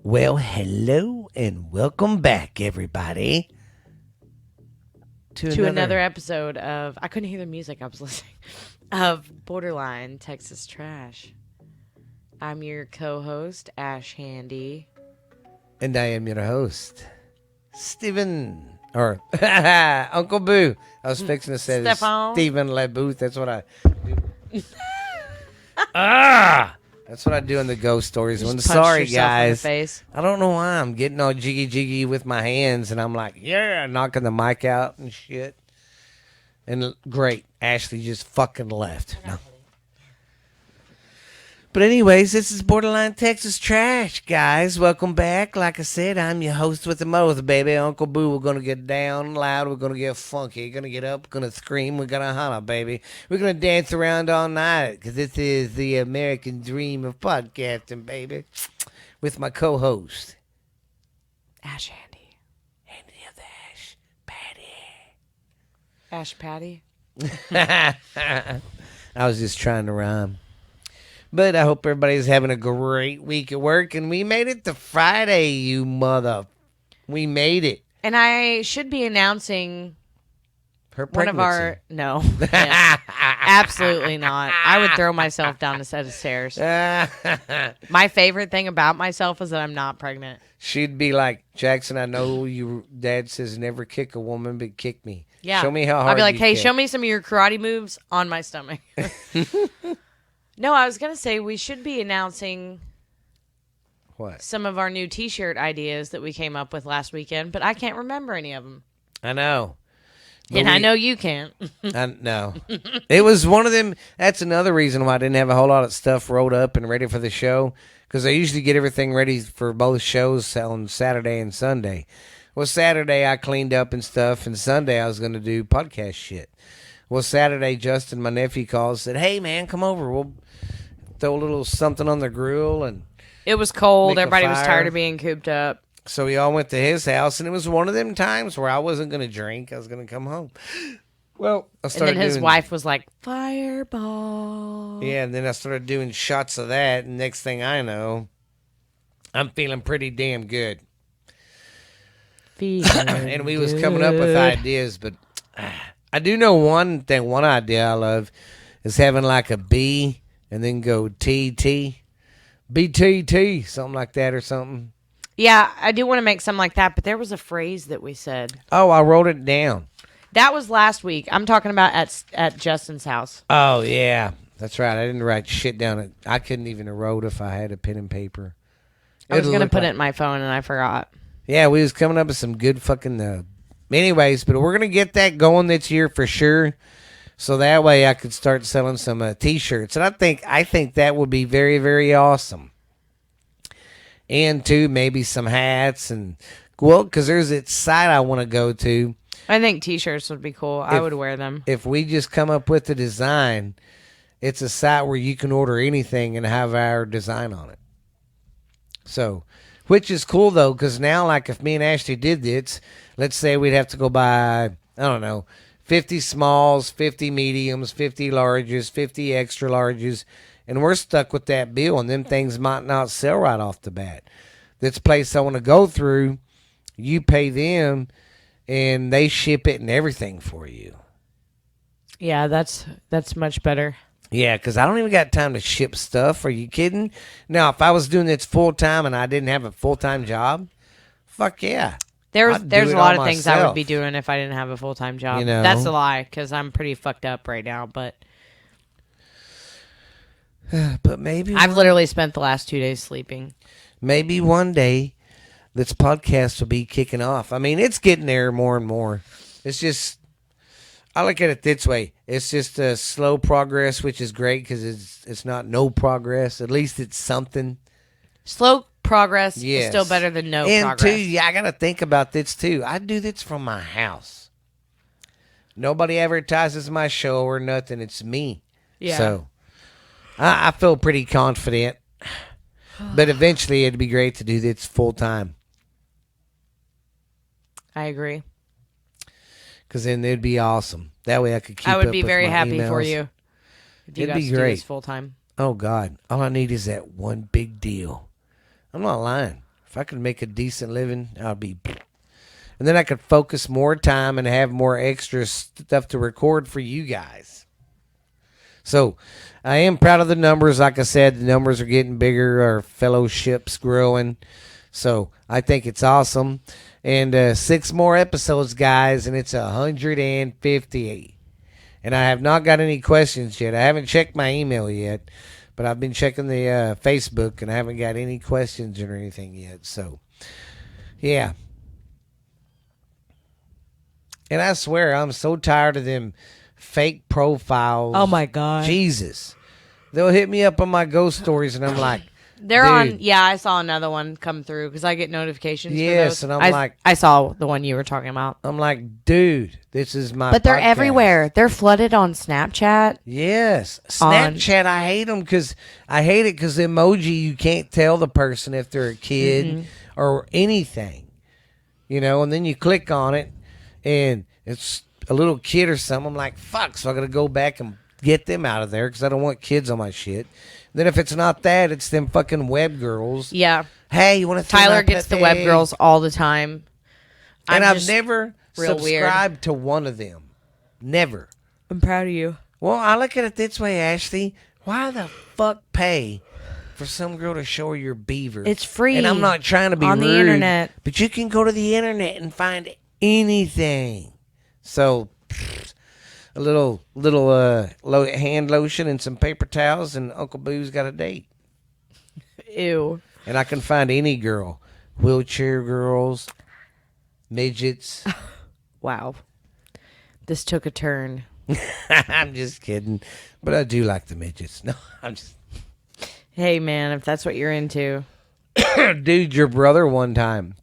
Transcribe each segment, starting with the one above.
Well, hello and welcome back, everybody, to another episode of I couldn't hear the music I was listening of Borderline Texas Trash. I'm your co-host Ash Handy. And I am your host, Stephen, or Uncle Boo. I was fixing to say this, Stephon. Stephen LeBooth. That's what I do. That's what I do in the ghost stories. Just When punch sorry, yourself in the guys. face. I don't know why I'm getting all jiggy with my hands, and I'm like, yeah, knocking the mic out and shit. And great, Ashley just fucking left. No. But anyways, this is Borderline Texas Trash, guys. Welcome back. Like I said, I'm your host with the most, baby. Uncle Boo, we're going to get down loud. We're going to get funky. We're going to get up. We're going to scream. We're going to holler, baby. We're going to dance around all night because this is the American dream of podcasting, baby. With my co-host, Ash Handy. Andy of the Ash, Patty. Ash Patty. I was just trying to rhyme. But I hope everybody's having a great week at work. And we made it to Friday, you mother. We made it. And I should be announcing Her one pregnancy. of our no. Yeah, absolutely not. I would throw myself down a set of stairs. My favorite thing about myself is that I'm not pregnant. She'd be like, Jackson, I know your dad says never kick a woman, but kick me. Yeah. Show me how hard I'll be like, you hey, kick." show me some of your karate moves on my stomach. No, I was going to say we should be announcing What? some of our new t-shirt ideas that we came up with last weekend, but I can't remember any of them. I know. But And I know you can't. I know. It was one of them. That's another reason why I didn't have a whole lot of stuff rolled up and ready for the show. Because I usually get everything ready for both shows on Saturday and Sunday. Well, Saturday I cleaned up and stuff. And Sunday I was going to do podcast shit. Well, Saturday, Justin, my nephew, called and said, hey, man, come over. We'll throw a little something on the grill. And It was cold. Make a Everybody was fire. tired of being cooped up. so we all went to his house. And it was one of them times where I wasn't going to drink. I was going to come home. Well, I And started then his doing- wife was like, fireball. Yeah, and then I started doing shots of that, and next thing I know, I'm feeling pretty damn good. And we was coming up with ideas, but I do know one idea I love is having like a B and then go TT, BTT, something like that or something. Yeah, I do want to make something like that, but there was a phrase that we said. Oh, I wrote it down. That was last week. I'm talking about at Justin's house. Oh, yeah. That's right. I didn't write shit down. I couldn't even have wrote if I had a pen and paper. I was It'll going to look put like- it in my phone, and I forgot. Yeah, we was coming up with some good fucking. Anyways, but we're gonna get that going this year for sure. So that way I could start selling some t-shirts, and I think that would be very, very awesome. And too, maybe some hats and because there's that site I want to go to. I think t-shirts would be cool. I would wear them. If we just come up with the design, it's a site where you can order anything and have our design on it. So. Which is cool, though, because now, like, if me and Ashley did this, let's say we'd have to go buy, I don't know, 50 smalls, 50 mediums, 50 larges, 50 extra larges, and we're stuck with that bill, and them things might not sell right off the bat. This place I want to go through, you pay them, and they ship it and everything for you. Yeah, that's much better. Yeah, because I don't even got time to ship stuff. Are you kidding? Now, if I was doing this full time and I didn't have a full time job, fuck yeah. There's I'd do a it lot all of things I would myself. be doing if I didn't have a full-time job. You know? That's a lie, because I'm pretty fucked up right now. But But maybe I've literally spent the last 2 days sleeping. maybe one day this podcast will be kicking off. I mean, it's getting there more and more. It's just, I look at it this way. It's just a slow progress, which is great because it's not no progress. At least it's something. Slow progress is Yes. still better than no And progress. too, yeah, I got to think about this too. I do this from my house. Nobody advertises my show or nothing. It's me. Yeah. So I feel pretty confident. But eventually it'd be great to do this full time. I agree. Because then it'd be awesome. That way I could keep I would up be with very my happy for emails. you if you It'd got be to do great. this full time. Oh, God. All I need is that one big deal. I'm not lying. If I could make a decent living, I'd be. And then I could focus more time and have more extra stuff to record for you guys. So I am proud of the numbers. Like I said, the numbers are getting bigger. Our fellowship's growing. So I think it's awesome. And 6 more episodes, guys, and it's 158. And I have not got any questions yet. I haven't checked my email yet, but I've been checking the Facebook, and I haven't got any questions or anything yet. So, yeah. And I swear, I'm so tired of them fake profiles. Oh my God. Jesus. They'll hit me up on my ghost stories, and I'm like, they're dude. on. Yeah, I saw another one come through because I get notifications. Yes, for those. and I'm like, I saw the one you were talking about. I'm like, dude, this is my. But they're podcast. everywhere. They're flooded on Snapchat. Yes, Snapchat. I hate them because I hate it because the emoji, you can't tell the person if they're a kid or anything, you know. And then you click on it, and it's a little kid or something. I'm like, fuck. So I got to go back and get them out of there because I don't want kids on my shit. Then if it's not that, it's them fucking web girls. Yeah. Hey, you want to? Tyler gets the web girls all the time. And I've never real subscribed to one of them. Never. I'm proud of you. Well, I look at it this way, Ashley. Why the fuck pay for some girl to show her your beaver? It's free. And I'm not trying to be on rude, the internet. but you can go to the internet and find anything. So, a little hand lotion and some paper towels, and Uncle Boo's got a date. Ew. And I can find any girl. Wheelchair girls, midgets. Wow. This took a turn. I'm just kidding. But I do like the midgets. No, I'm just... Hey, man, if that's what you're into. Dude, your brother one time,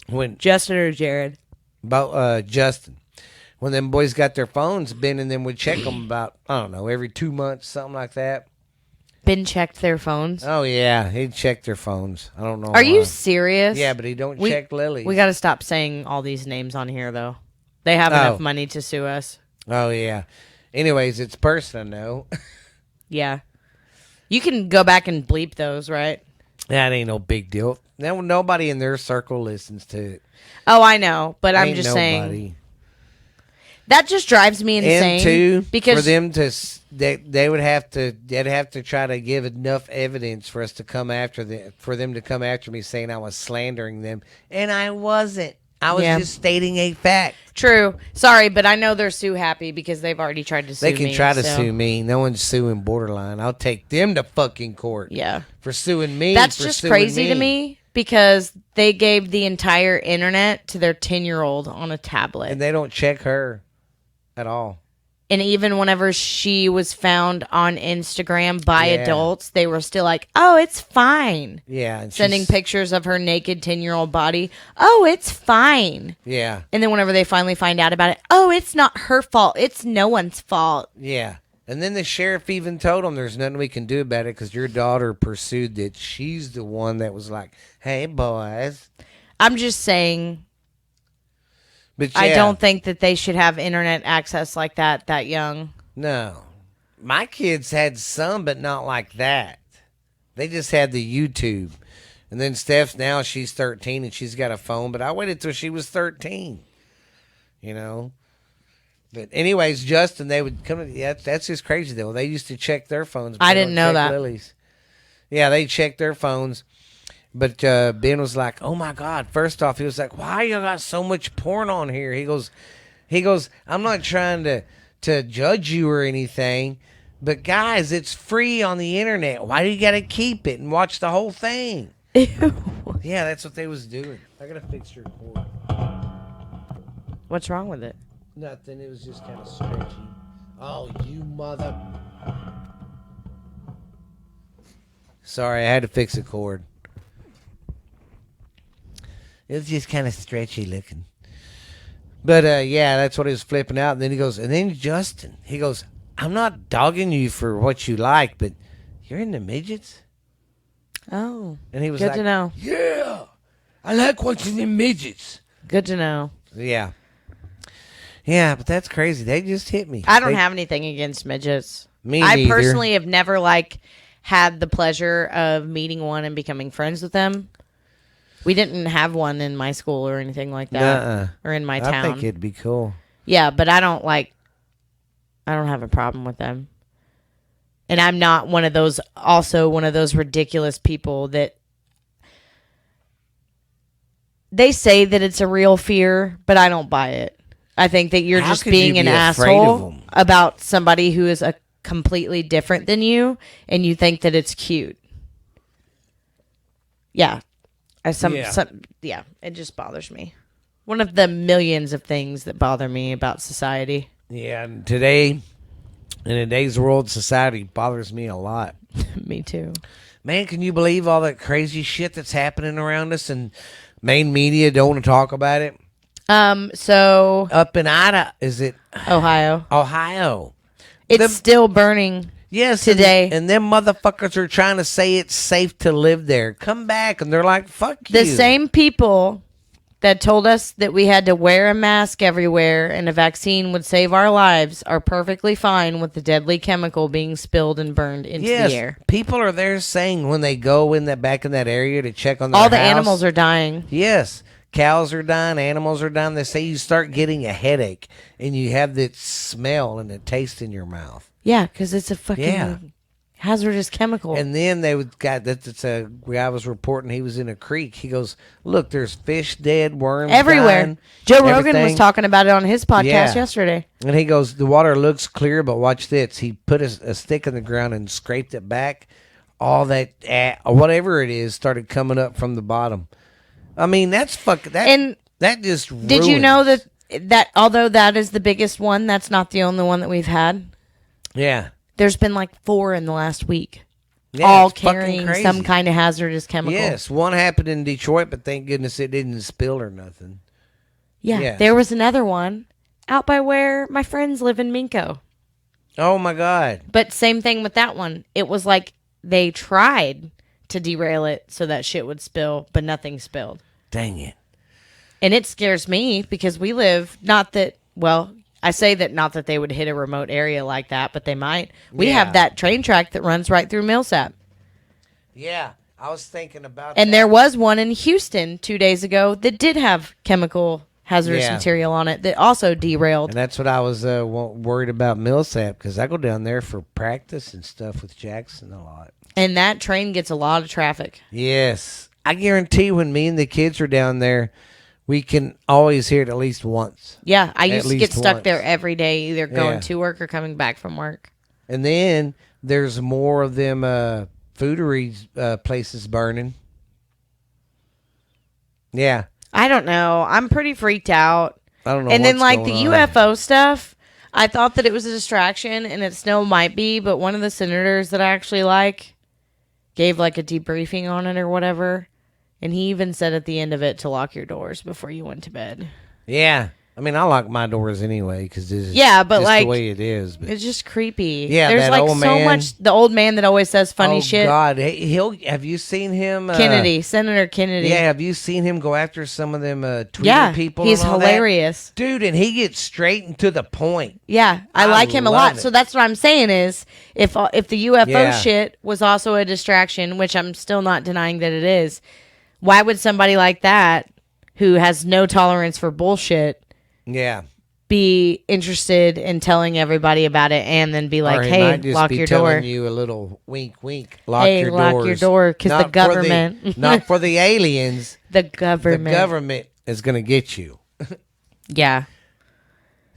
when Justin or Jared? About Justin. When them boys got their phones, Ben and them would check them about, I don't know, every 2 months, something like that. Ben checked their phones? Oh, yeah. He'd check their phones. I don't know Are you serious? Yeah, but he don't check Lily's. We got to stop saying all these names on here, though. They have enough money to sue us. Oh, yeah. Anyways, it's person, no. Yeah. You can go back and bleep those, right? That ain't no big deal. No, nobody in their circle listens to it. Oh, I know, but I'm Ain't just nobody. saying. That just drives me insane. And two, because for them to, they would have to, they'd have to try to give enough evidence for us to come after them, for them to come after me saying I was slandering them, and I wasn't. I was just stating a fact. True. Sorry, but I know they're sue happy because they've already tried to sue me. They can try to sue me. No one's suing Borderline. I'll take them to fucking court. Yeah. For suing me. That's just crazy to me because they gave the entire internet to their 10-year-old on a tablet. And they don't check her at all. And even whenever she was found on Instagram by adults, they were still like, oh, it's fine. Yeah. And sending pictures of her naked 10-year-old body. Oh, it's fine. Yeah. And then whenever they finally find out about it, oh, it's not her fault. It's no one's fault. Yeah. And then the sheriff even told them there's nothing we can do about it because your daughter pursued it. She's the one that was like, hey, boys. I'm just saying... But I don't think that they should have internet access like that young. No. My kids had some, but not like that. They just had the YouTube. And then Steph's now, she's 13 and she's got a phone, but I waited till she was 13. You know? But anyways, Justin, they would come. Yeah, that's just crazy, though. They used to check their phones. I didn't know that. Lily's. Yeah, they checked their phones. But Ben was like, "Oh my God!" First off, he was like, "Why you got so much porn on here?" He goes, "I'm not trying to judge you or anything, but guys, it's free on the internet. Why do you got to keep it and watch the whole thing?" Ew. Yeah, that's what they was doing. I gotta fix your cord. What's wrong with it? Nothing. It was just kind of stretchy. Oh, you mother! Sorry, I had to fix a cord. It was just kind of stretchy looking. But, yeah, that's what he was flipping out. And then he goes, and then Justin, he goes, I'm not dogging you for what you like, but you're into midgets? Oh. And he was good like, to know. Yeah, I like watching them midgets. Good to know. Yeah. Yeah, but that's crazy. They just hit me. I don't have anything against midgets. Me I neither. personally have never, had the pleasure of meeting one and becoming friends with them. We didn't have one in my school or anything like that, Nuh-uh. or in my I town. think it'd be cool. Yeah, but I don't have a problem with them. And I'm not one of those ridiculous people that they say that it's a real fear, but I don't buy it. I think that you're How just could being you an be afraid of asshole them? about somebody who is a completely different than you, and you think that it's cute. Yeah. Yeah, it just bothers me. One of the millions of things that bother me about society. Yeah, and today, in today's world, society bothers me a lot. Me too. Man, can you believe all that crazy shit that's happening around us and main media don't want to talk about it? So Up in is it Ohio. Ohio? It's still burning. Yes, today. And them motherfuckers are trying to say it's safe to live there. Come back, and they're like, fuck you. The same people that told us that we had to wear a mask everywhere and a vaccine would save our lives are perfectly fine with the deadly chemical being spilled and burned into the air. People are there saying when they go in back in that area to check on their all the house, animals are dying. Yes. Cows are dying, animals are dying. They say you start getting a headache and you have that smell and the taste in your mouth. Yeah, because it's a fucking hazardous chemical. And then that's a guy was reporting he was in a creek. He goes, look, there's fish dead, worms everywhere. dying, Joe Rogan was everything. talking about it on his podcast yesterday. And he goes, the water looks clear, but watch this. He put a stick in the ground and scraped it back. All that, whatever it is, started coming up from the bottom. I mean, that's fucking. That just ruins. Did you know that although that is the biggest one, that's not the only one that we've had? Yeah. There's been like 4 in the last week. Yeah, all it's fucking carrying crazy. some kind of hazardous chemical. Yes, one happened in Detroit, but thank goodness it didn't spill or nothing. Yeah, there was another one out by where my friends live in Minko. Oh, my God. But same thing with that one. It was like they tried to derail it so that shit would spill, but nothing spilled. Dang it. And it scares me because we live, I say that not that they would hit a remote area like that, but they might. We have that train track that runs right through Millsap. Yeah, I was thinking about And that. there was one in Houston 2 days ago that did have chemical hazardous material on it that also derailed. And that's what I was worried about Millsap, because I go down there for practice and stuff with Jackson a lot. And that train gets a lot of traffic. Yes. I guarantee when me and the kids are down there, we can always hear it at least once. Yeah, I used to get stuck once. there every day, either going to work or coming back from work. And then there's more of them foodery places burning. Yeah. I don't know. I'm pretty freaked out. I don't know. And then what's like the going on. UFO stuff, I thought that it was a distraction, and it still might be, but one of the senators that I actually like gave like a debriefing on it or whatever. And he even said at the end of it to lock your doors before you went to bed. Yeah. I mean, I lock my doors anyway because this is but just like the way it is. But. it's just creepy. Yeah, there's that like old so man. much. The old man that always says funny shit. Oh God, have you seen him? Kennedy, Senator Kennedy. Yeah, have you seen him go after some of them Twitter people? He's and all hilarious, dude, and he gets straight and to the point. Yeah, I like him a love lot. it. So that's what I'm saying is if the UFO Yeah. shit was also a distraction, which I'm still not denying that it is, why would somebody like that who has no tolerance for bullshit Yeah. be interested in telling everybody about it and then be like, Or he hey, might just lock be your telling door. you a little wink, wink. Lock Hey, your lock doors. your door, 'cause the Not for government- not for the aliens. The government. The government is going to get you. Yeah.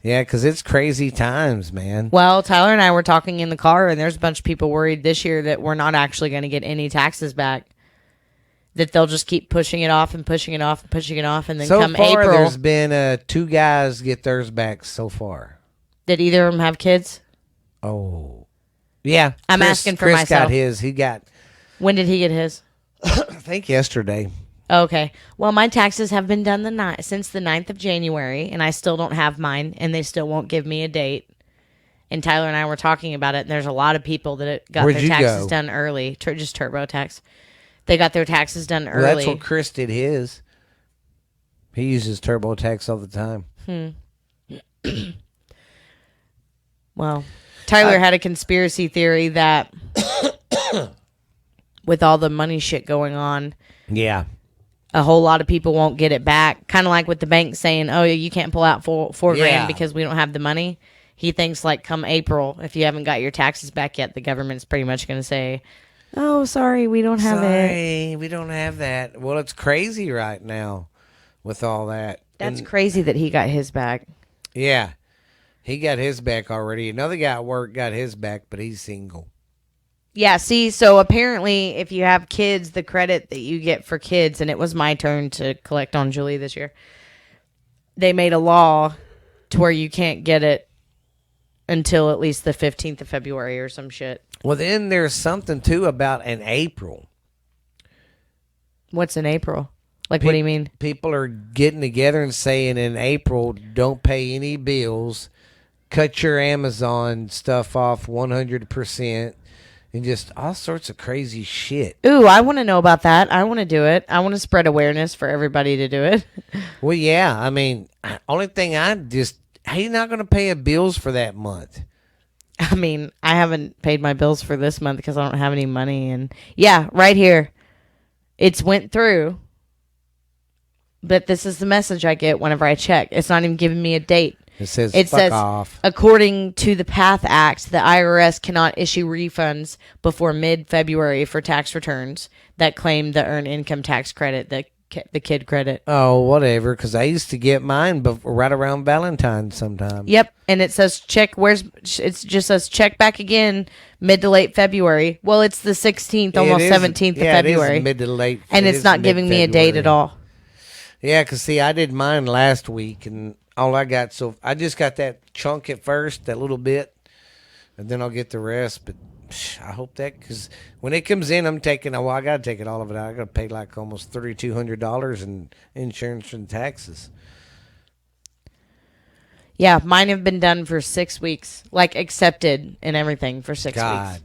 Yeah, because it's crazy times, man. Well, Tyler and I were talking in the car, and there's a bunch of people worried this year that we're not actually going to get any taxes back. That they'll just keep pushing it off and pushing it off and pushing it off, and then So come far, April, there's been 2 guys get theirs back so far. did either of them have kids? Oh, yeah. I'm asking for Chris myself. got his. He got, When did he get his? I think, yesterday. Okay. Well, my taxes have been done since the 9th of January, and I still don't have mine, and they still won't give me a date. And Tyler and I were talking about it, and there's a lot of people that got Where'd their you taxes go? done early, just TurboTax. They got their taxes done Well, that's early. what Chris did his. He uses TurboTax all the time. Well, Tyler had a conspiracy theory that with all the money shit going on, Yeah. a whole lot of people won't get it back. Kind of like with the bank saying, "Oh, you can't pull out four Yeah. grand because we don't have the money." He thinks like come April, if you haven't got your taxes back yet, the government's pretty much going to say, "Oh, sorry, we don't have it." Sorry, we don't have that. Well, it's crazy right now with all that. That's And, crazy that he got his back. yeah, he got his back already. Another guy at work got his back, but he's single. Yeah, see, so apparently if you have kids, the credit that you get for kids, and it was my turn to collect on Julie this year, they made a law to where you can't get it until at least the 15th of February or some shit. Well, then there's something too about in April. What's in April? Like, what do you mean? People are getting together and saying in April, don't pay any bills, cut your Amazon stuff off 100%, and just all sorts of crazy shit. Ooh, I want to know about that. I want to do it. I want to spread awareness for everybody to do it. Well, yeah, I mean, only thing how you not going to pay bills for that month? I mean, I haven't paid my bills for this month because I don't have any money. And yeah, right here, it's went through. But this is the message I get whenever I check. It's not even giving me a date. It says, It fuck says, off. according to the PATH Act, the IRS cannot issue refunds before mid-February for tax returns that claim the earned income tax credit, the kid credit. Oh, whatever, because I used to get mine right around Valentine's sometime. Yep, and it says it just says check back again mid to late February. Well, it's the 16th, almost 17th of February. It is mid to late. And it it's not giving me a date at all. Yeah, because see, I did mine last week, and all I got, so I just got that chunk at first, that little bit, and then I'll get the rest. But I hope that, because when it comes in, I got to take it all of it out. I got to pay like almost $3,200 in insurance and taxes. Yeah, mine have been done for 6 weeks, like accepted and everything for 6 God. weeks.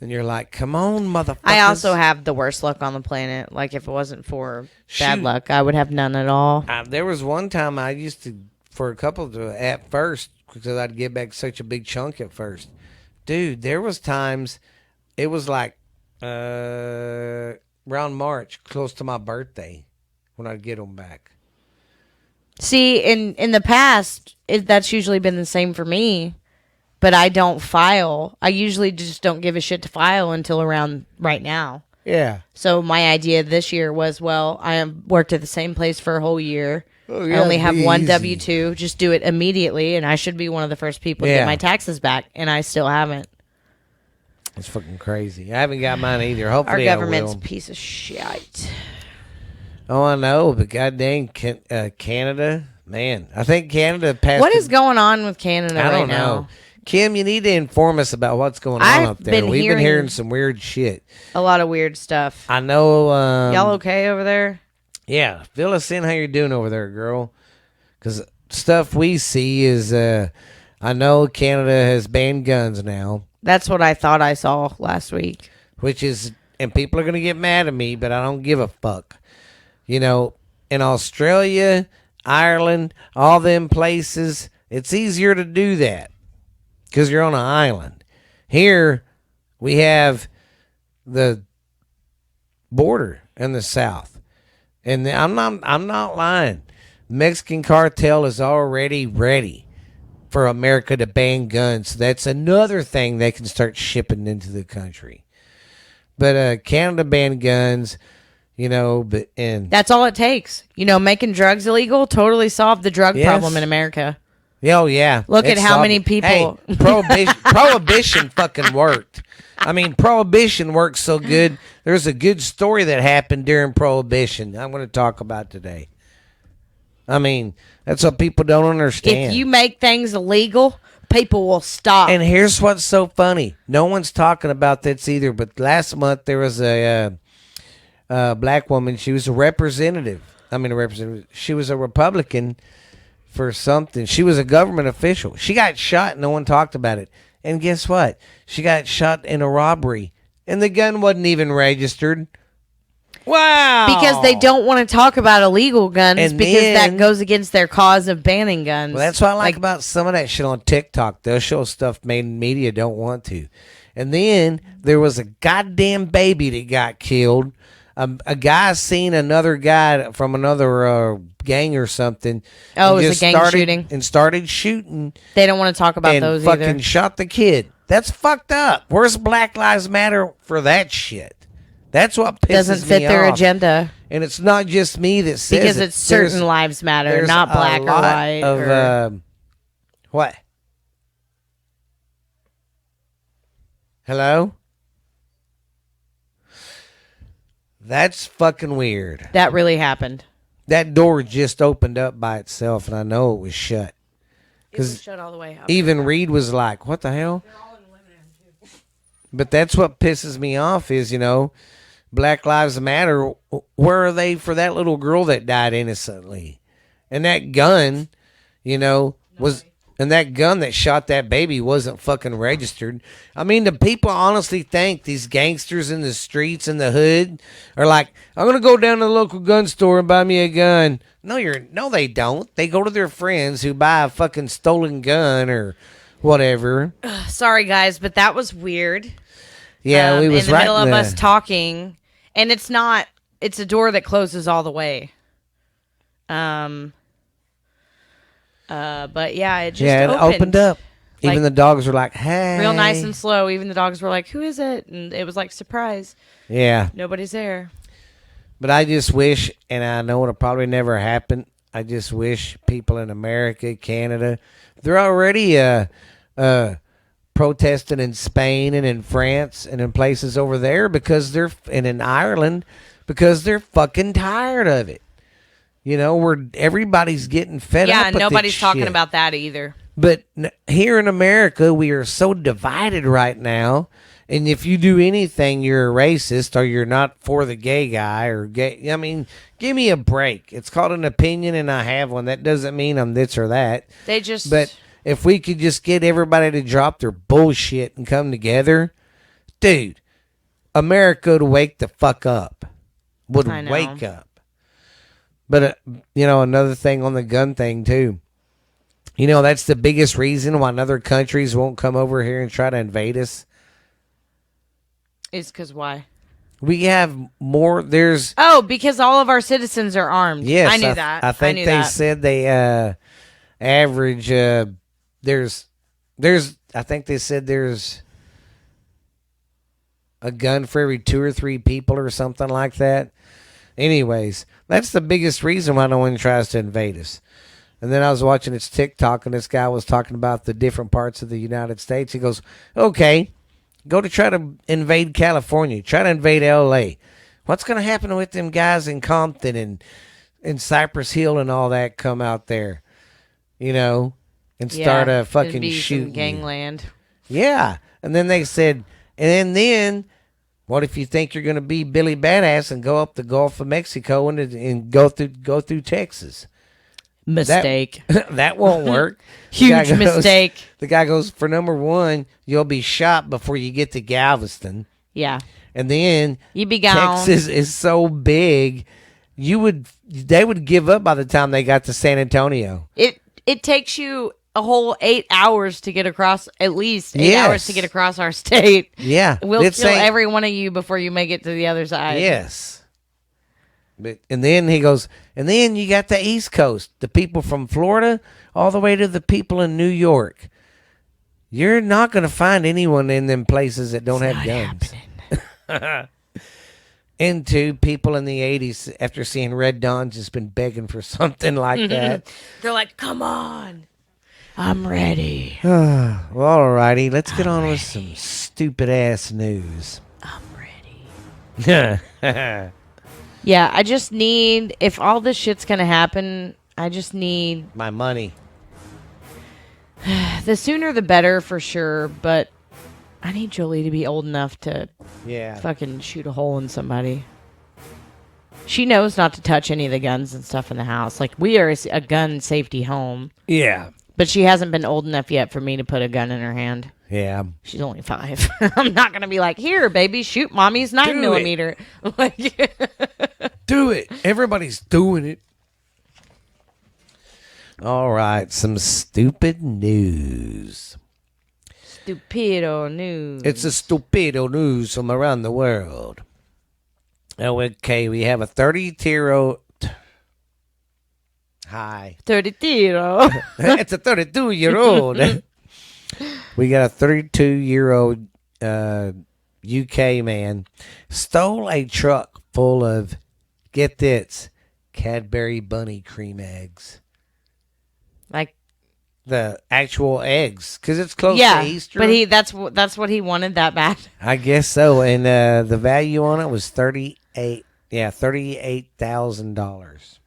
And you're like, come on, motherfuckers. I also have the worst luck on the planet. Like, if it wasn't for bad luck, I would have none at all. There was one time I used to, for a couple at first, because I'd get back such a big chunk at first. Dude, there was times, it was like around March, close to my birthday, when I'd get them back. See, in the past, that's usually been the same for me. But I don't file. I usually just don't give a shit to file until around right now. Yeah. So my idea this year was, well, I have worked at the same place for a whole year. Oh, yeah, I only have one easy. W-2. Just do it immediately, and I should be one of the first people to Yeah. get my taxes back, and I still haven't. It's fucking crazy. I haven't got mine either. Our Hopefully I government's a will. piece of shit. Oh, I know, but goddamn Canada, man. I think Canada passed. What is going on with Canada I right don't now? know. Kim, you need to inform us about what's going on I've up there. been We've been hearing- hearing some weird shit. A lot of weird stuff. I know. Y'all okay over there? Yeah, fill us in how you're doing over there, girl. Because stuff we see is, I know Canada has banned guns now, That's what I thought I saw last week. which is, and people are going to get mad at me, but I don't give a fuck. You know, in Australia, Ireland, all them places, it's easier to do that because you're on an island. Here, we have the border in the south, and I'm not lying. Mexican cartel is already ready for America to ban guns. So that's another thing they can start shipping into the country. But Canada banned guns, you know. But and That's all it takes. You know, making drugs illegal totally solved the drug Yes. problem in America. oh yeah, Look at it's how solid. many people- Hey, prohibition fucking worked. I mean, prohibition worked so good. There's a good story that happened during prohibition. I'm going to talk about today. I mean, that's what people don't understand. If you make things illegal, people will stop. And here's what's so funny. No one's talking about this either. But last month there was a black woman. She was a representative. She was a Republican for something. She was a government official. She got shot. No one talked about it. And guess what? She got shot in a robbery. And the gun wasn't even registered. Wow. because they don't want to talk about illegal guns And because then- that goes against their cause of banning guns. Well, that's what I like about some of that shit on TikTok. They'll show stuff main media don't want to. And then there was a goddamn baby that got killed a guy seen another guy from another gang or something. Oh, and it was just a gang started, shooting. and started shooting They don't want to talk about and those fucking either. shot the kid. That's fucked up. Where's Black Lives Matter for that shit? That's what pisses Doesn't fit me their off. agenda And it's not just me that says because it. it's certain lives matter, There's not a black or lot white. Of, or, what? Hello? That's fucking weird. that really happened. That door just opened up by itself, and I know it was shut. It was 'Cause shut all the way up. even Reed was like, "What the hell?" But that's what pisses me off is, Black Lives Matter. Where are they for that little girl that died innocently? And that gun, was. And that gun that shot that baby wasn't fucking registered. I mean, do people honestly think these gangsters in the streets in the hood are like, I'm gonna go down to the local gun store and buy me a gun? No, they don't. They go to their friends who buy a fucking stolen gun or whatever. Sorry, guys, but that was weird. Yeah, we was in the right middle in of us talking, and it's not. It's a door that closes all the way. But yeah, it just it opened up. Even Like, the dogs were like, "Hey," real nice and slow. Even the dogs were like, "Who is it?" And it was like surprise. yeah. Nobody's there. But I just wish, and I know it'll probably never happen. I just wish people in America, Canada, they're already protesting in Spain and in France and in places over there and in Ireland because they're fucking tired of it. Where everybody's getting fed up. Yeah, with nobody's this talking shit. about that either. But here in America, we are so divided right now. And if you do anything, you're a racist or you're not for the gay guy or gay. I mean, give me a break. It's called an opinion, and I have one. That doesn't mean I'm this or that. They just. But if we could just get everybody to drop their bullshit and come together, dude, America would wake the fuck up. Would I know. wake up. But, another thing on the gun thing, too. That's the biggest reason why other countries won't come over here and try to invade us. Is because why? We have more. There's. Oh, because all of our citizens are armed. Yes. I knew that. I think knew they that. said they average. I think they said there's a gun for every 2 or 3 people or something like that. Anyways, that's the biggest reason why no one tries to invade us. And then I was watching its TikTok, and this guy was talking about the different parts of the United States. He goes, okay, go to try to invade California. Try to invade L.A. What's going to happen with them guys in Compton and Cypress Hill and all that come out there, and start a fucking shooting. Gangland. Yeah. And then they said, and then what if you think you're going to be Billy Badass and go up the Gulf of Mexico and go through Texas? Mistake. That won't work. Huge mistake. The guy goes, for number one, you'll be shot before you get to Galveston. Yeah. And then You be gone. Texas is so big, they would give up by the time they got to San Antonio. It takes you a whole 8 hours to get across, at least 8 Yes. hours to get across our state. Yeah. We'll kill every one of you before you make it to the other side. Yes. And then he goes, and then you got the East Coast, the people from Florida, all the way to the people in New York. You're not going to find anyone in them places that don't have guns. And two, people in the 80s, after seeing Red Dawn, just been begging for something like that. They're like, come on. I'm ready. Well, alrighty, let's get on with some stupid ass news. I'm ready. Yeah, I just need, if all this shit's going to happen, I just need, My money. the sooner the better for sure, but I need Jolie to be old enough to Yeah. fucking shoot a hole in somebody. She knows not to touch any of the guns and stuff in the house. Like, we are a gun safety home, Yeah. but she hasn't been old enough yet for me to put a gun in her hand. Yeah. She's only 5. I'm not going to be like, here, baby, shoot mommy's 9mm. Like, Do it. Everybody's doing it. All right. Some stupid news. stupido news. It's a stupido news from around the world. Oh, okay. We have a 32-year-old. Hi. 32. It's a 32-year-old. We got a 32-year-old UK man stole a truck full of, get this, Cadbury bunny cream eggs. Like, The actual eggs, because it's close yeah, to Easter. but that's what he wanted that bad. I guess so. And the value on it was $38,000.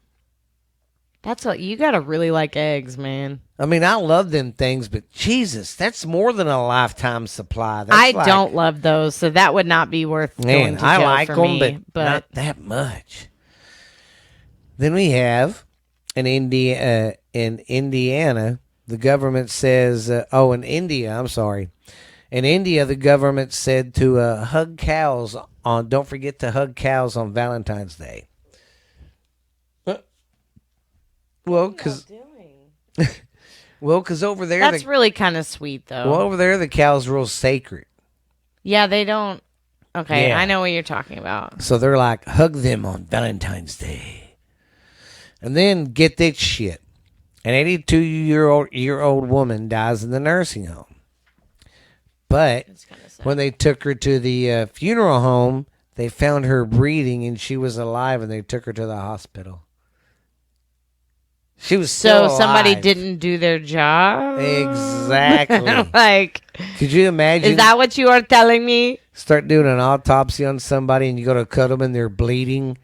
That's what you gotta really like eggs, man. I mean, I love them things, but Jesus, that's more than a lifetime supply. That's I like, don't love those, so that would not be worth going man, to I jail like for them, me. but not that much. Then we have in Indiana, the government says, in India, I'm sorry. In India, the government said to hug cows on, don't forget to hug cows on Valentine's Day. Well, because over there, That's really kind of sweet, though. over there, the cow's real sacred. Yeah, they don't. Okay, Yeah. I know what you're talking about. So they're like, hug them on Valentine's Day. And then get this shit. An 82-year-old woman dies in the nursing home. But It's kind of sad. when they took her to the funeral home, they found her breathing and she was alive, and they took her to the hospital. She was still So somebody alive. didn't do their job? Exactly. Like, Could you imagine? is that what you are telling me? Start doing an autopsy on somebody and you go to cut them and they're bleeding?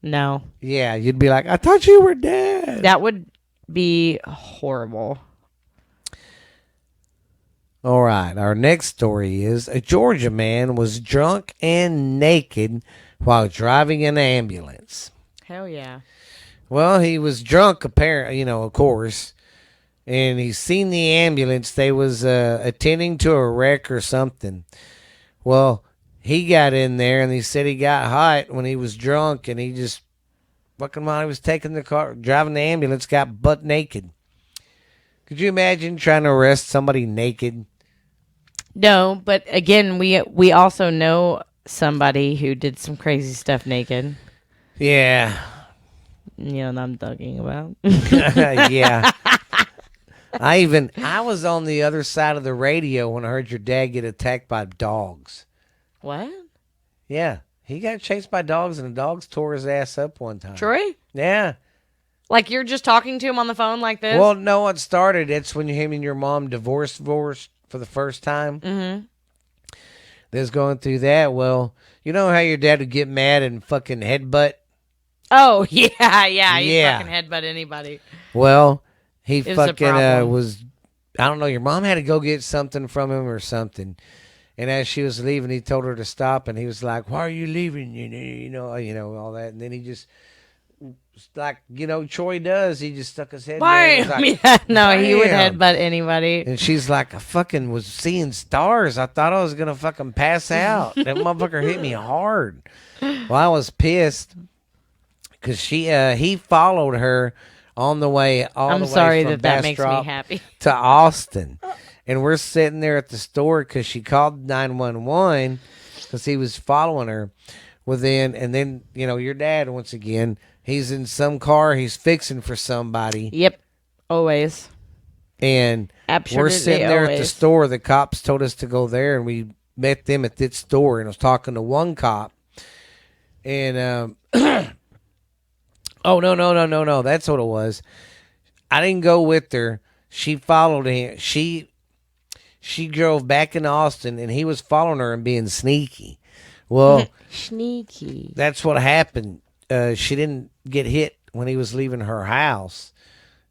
No. Yeah, you'd be like, I thought you were dead. That would be horrible. All right, our next story is a Georgia man was drunk and naked while driving an ambulance. Hell yeah. Well, he was drunk, apparently, of course, and he seen the ambulance. They was attending to a wreck or something. Well, he got in there, and he said he got hot when he was drunk, and he just, fucking while he was taking the car, driving the ambulance, got butt naked. Could you imagine trying to arrest somebody naked? No, but again, we also know somebody who did some crazy stuff naked. Yeah. You know what I'm talking about. Yeah. I was on the other side of the radio when I heard your dad get attacked by dogs. What? Yeah. He got chased by dogs and the dogs tore his ass up one time. Troy? Yeah. Like you're just talking to him on the phone like this? Well, no, it started. It's when him and your mom divorced for the first time. Mm-hmm. They was going through that. Well, you know how your dad would get mad and fucking headbutt? Oh, yeah. You Yeah. fucking headbutt anybody. Well, he was a fucking problem. was, I don't know, your mom had to go get something from him or something. And as she was leaving, he told her to stop, and he was like, "Why are you leaving?" You know, all that. And then he just, like, Troy does. He just stuck his head there. and was like, Yeah, no, he would "Bam." headbutt anybody. And she's like, "I fucking was seeing stars. I thought I was gonna fucking pass out. That motherfucker hit me hard." Well, I was pissed because he followed her on the way. I'm sorry that makes me Bastrop happy. to Austin. And we're sitting there at the store because she called 911 because he was following her. Well, then, your dad, once again, he's in some car. He's fixing for somebody. Yep, always. And Absolutely we're sitting there at the always. store. The cops told us to go there, and we met them at this store. And I was talking to one cop. And, oh, no. That's what it was. I didn't go with her. She followed him. She drove back into Austin, and he was following her and being sneaky. Well, Sneaky. that's what happened. She didn't get hit when he was leaving her house.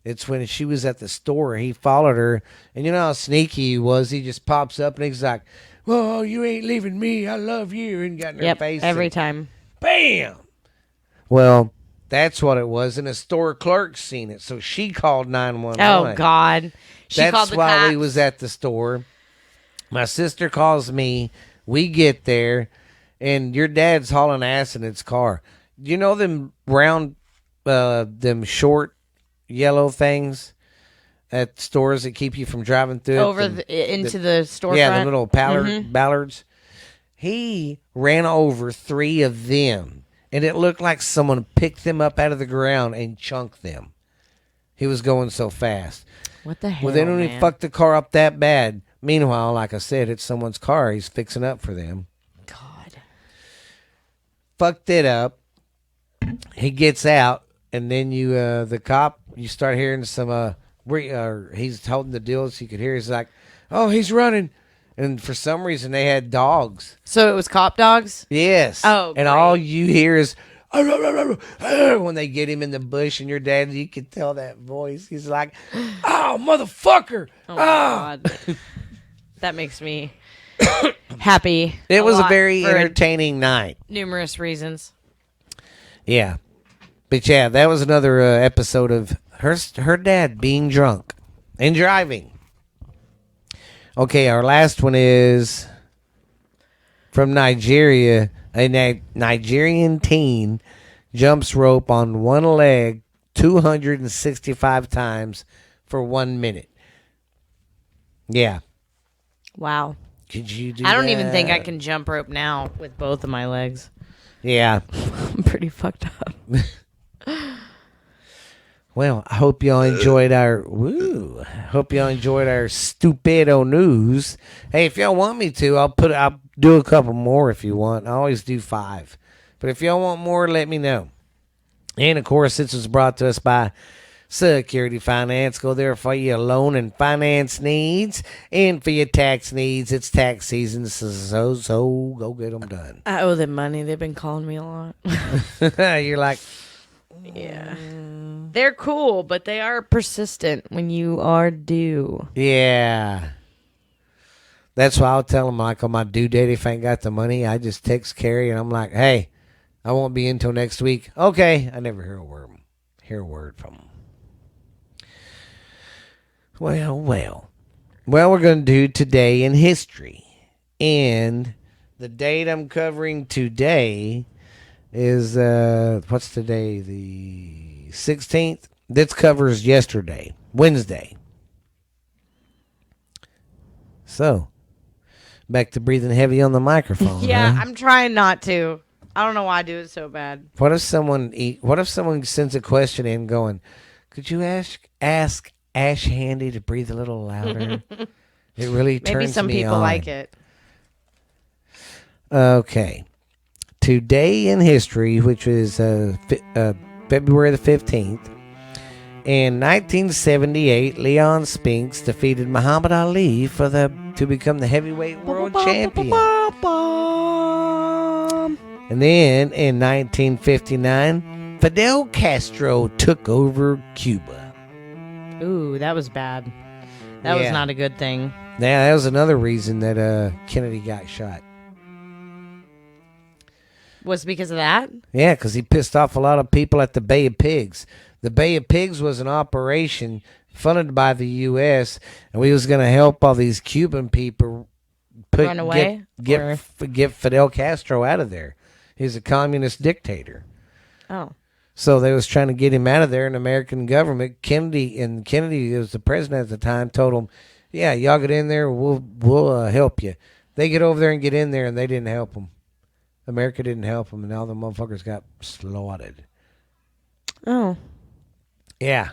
It's when she was at the store. He followed her, and you know how sneaky he was. He just pops up, and he's like, "Well, you ain't leaving me. I love you," and got in her Yep, face. every and time. Bam! Well, that's what it was, and a store clerk seen it, so she called 911. Oh, God. She called That's the why cops. we was at the store. My sister calls me. We get there, and your dad's hauling ass in his car. You know them round, them short yellow things at stores that keep you from driving through it? Over into the storefront. Yeah, the little ballards. He ran over 3 of them, and it looked like someone picked them up out of the ground and chunked them. He was going so fast. What the hell? Well, they don't man? even fuck the car up that bad. Meanwhile, like I said, it's someone's car. He's fixing up for them. God. Fucked it up. He gets out, and then the cop, you start hearing some, he's holding the deal so you could hear. He's like, oh, he's running. And for some reason, they had dogs. So it was cop dogs? Yes. Oh, and great. all you hear is when they get him in the bush, and your dad, you can tell that voice. He's like, oh, motherfucker. Oh, my God. That makes me happy. It was a lot very for entertaining night. numerous reasons. Yeah. But yeah, that was another episode of her dad being drunk and driving. Okay, our last one is from Nigeria. A Nigerian teen jumps rope on one leg 265 times for 1 minute. Yeah. Wow. Could you do I don't even think I that? can jump rope now with both of my legs. Yeah. I'm pretty fucked up. Well, I hope y'all enjoyed our stupido news. Hey, if y'all want me to, I'll do a couple more if you want. I always do 5. But if y'all want more, let me know. And of course, this was brought to us by Security Finance. Go there for your loan and finance needs, and for your tax needs. It's tax season, so go get them done. I owe them money. They've been calling me a lot. You're like, Yeah. They're cool, but they are persistent when you are due. yeah. That's why I'll tell them, like, on my due date, if I ain't got the money, I just text Carrie, and I'm like, hey, I won't be in until next week. Okay. I never hear a word from them. Well. Well, we're going to do Today in History. And the date I'm covering today is, what's today? The 16th? This covers yesterday, Wednesday. So, back to breathing heavy on the microphone. Yeah, huh? I'm trying not to. I don't know why I do it so bad. What if someone sends a question in going, could you ask Ash Handy to breathe a little louder? It really turns me on. Maybe some people like it. Okay. Today in history, which is February the 15th, in 1978, Leon Spinks defeated Muhammad Ali to become the heavyweight world champion. And then in 1959, Fidel Castro took over Cuba. Ooh, that was bad. That was not a good thing. Yeah, that was another reason that Kennedy got shot. Was it because of that? Yeah, because he pissed off a lot of people at the Bay of Pigs. The Bay of Pigs was an operation funded by the U.S., and we was going to help all these Cuban people Run away? get Fidel Castro out of there. He's a communist dictator. Oh. So they was trying to get him out of there, and the American government, Kennedy, who was the president at the time, told him, yeah, y'all get in there, we'll help you. They get over there and get in there, and they didn't help them. America didn't help them, and all the motherfuckers got slaughtered. Oh. Yeah.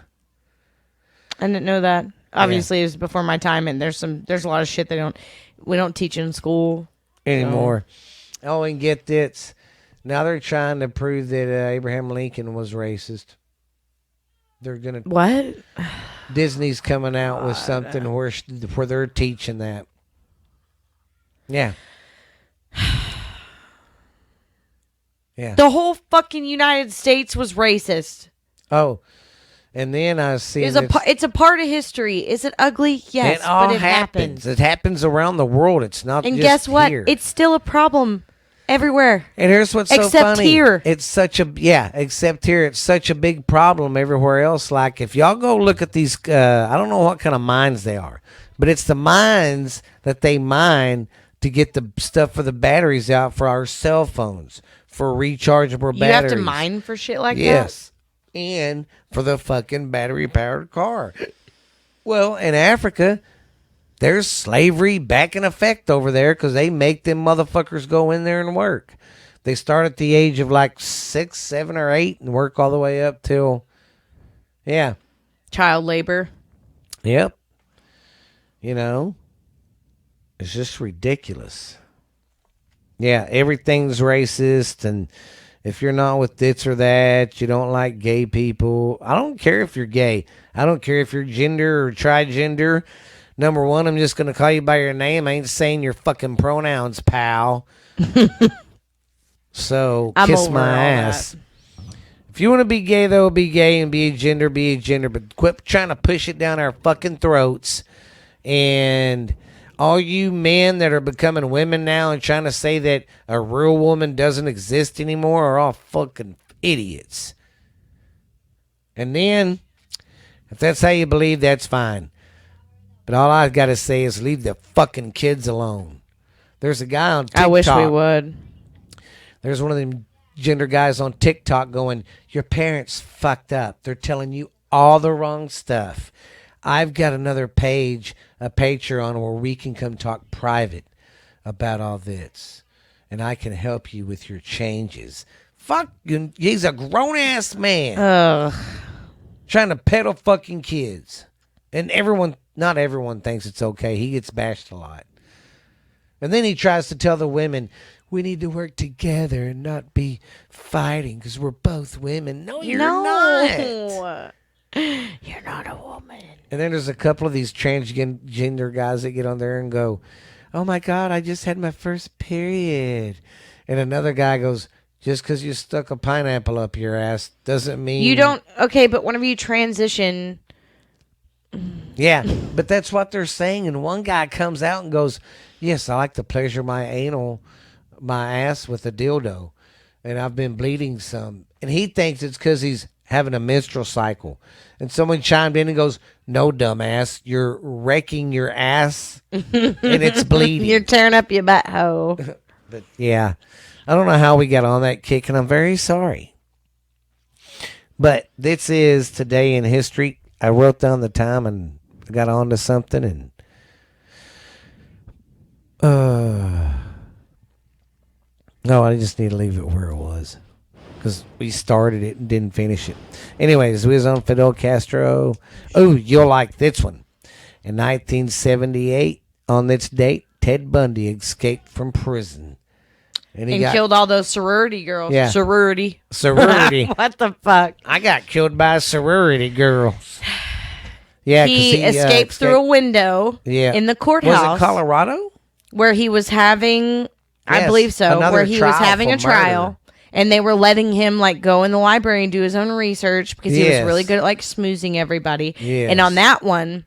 I didn't know that. Obviously, it was before my time, and there's a lot of shit we don't teach in school Anymore. Oh, and get this. Now they're trying to prove that Abraham Lincoln was racist. They're gonna. What? Disney's coming out with something where they're teaching that. Yeah. Yeah. The whole fucking United States was racist. Oh, and then I see It's a part of history. Is it ugly? Yes, it all but it happens. happens. It happens around the world. It's not. And just guess what? here. It's still a problem everywhere. And here's what's so Except funny. here. It's such a except here. It's such a big problem everywhere else. Like if y'all go look at these, I don't know what kind of mines they are, but it's the mines that they mine to get the stuff for the batteries out for our cell phones, for rechargeable batteries. You have to mine for shit like that? Yes. And for the fucking battery powered car. Well, in Africa, there's slavery back in effect over there because they make them motherfuckers go in there and work. They start at the age of like 6, 7, or 8 and work all the way up till, yeah. Child labor. Yep. You know, it's just ridiculous. Yeah, everything's racist, and if you're not with this or that, you don't like gay people. I don't care if you're gay. I don't care if you're gender or trigender. Number one, I'm just going to call you by your name. I ain't saying your fucking pronouns, pal. So, I'm kiss over my all ass. that. If you want to be gay, though, be gay, and be a gender, be a gender. But quit trying to push it down our fucking throats. And all you men that are becoming women now and trying to say that a real woman doesn't exist anymore are all fucking idiots. And then, if that's how you believe, that's fine. But all I've got to say is leave the fucking kids alone. There's a guy on TikTok. I wish we would. There's one of them gender guys on TikTok going, your parents fucked up. They're telling you all the wrong stuff. I've got another page, a Patreon, where we can come talk private about all this. And I can help you with your changes. Fuck, he's a grown-ass man. Ugh. Trying to peddle fucking kids. And not everyone thinks it's okay. He gets bashed a lot. And then he tries to tell the women, we need to work together and not be fighting because we're both women. No, you're not. You're not a woman. And then there's a couple of these transgender guys that get on there and go, oh my God, I just had my first period. And another guy goes, just because you stuck a pineapple up your ass doesn't mean... You don't... Okay, but whenever you transition... Yeah, but that's what they're saying. And one guy comes out and goes, yes, I like to pleasure my ass with a dildo. And I've been bleeding some. And he thinks it's because he's having a menstrual cycle. And someone chimed in and goes, no, dumbass, you're wrecking your ass and it's bleeding. You're tearing up your butthole. But yeah, I don't know how we got on that kick, and I'm very sorry. But this is Today in History. I wrote down the time and got on to something, and no, I just need to leave it where it was because we started it and didn't finish it. Anyways, we was on Fidel Castro. Oh, you'll like this one. In 1978, on this date, Ted Bundy escaped from prison. And killed all those sorority girls. Yeah. Sorority. What the fuck? I got killed by sorority girls. Yeah, he escaped through a window in the courthouse. Was it Colorado? Where he was having, I believe so, where he was having a trial. And they were letting him like go in the library and do his own research because he was really good at like smoozing everybody. Yes. And on that one,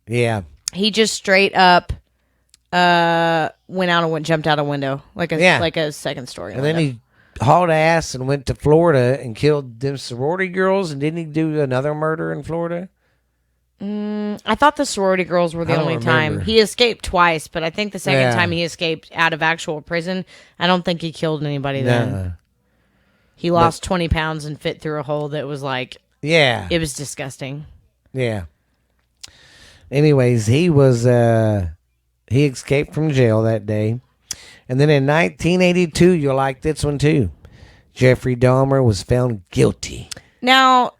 he just straight up jumped out a window like a second story. And then he hauled ass and went to Florida and killed them sorority girls. And didn't he do another murder in Florida? I thought the sorority girls were the only time. He escaped twice, but I think the second time he escaped out of actual prison, I don't think he killed anybody then. He lost 20 pounds and fit through a hole that was like... Yeah. It was disgusting. Yeah. Anyways, he escaped from jail that day. And then in 1982, you'll like this one too. Jeffrey Dahmer was found guilty. Now,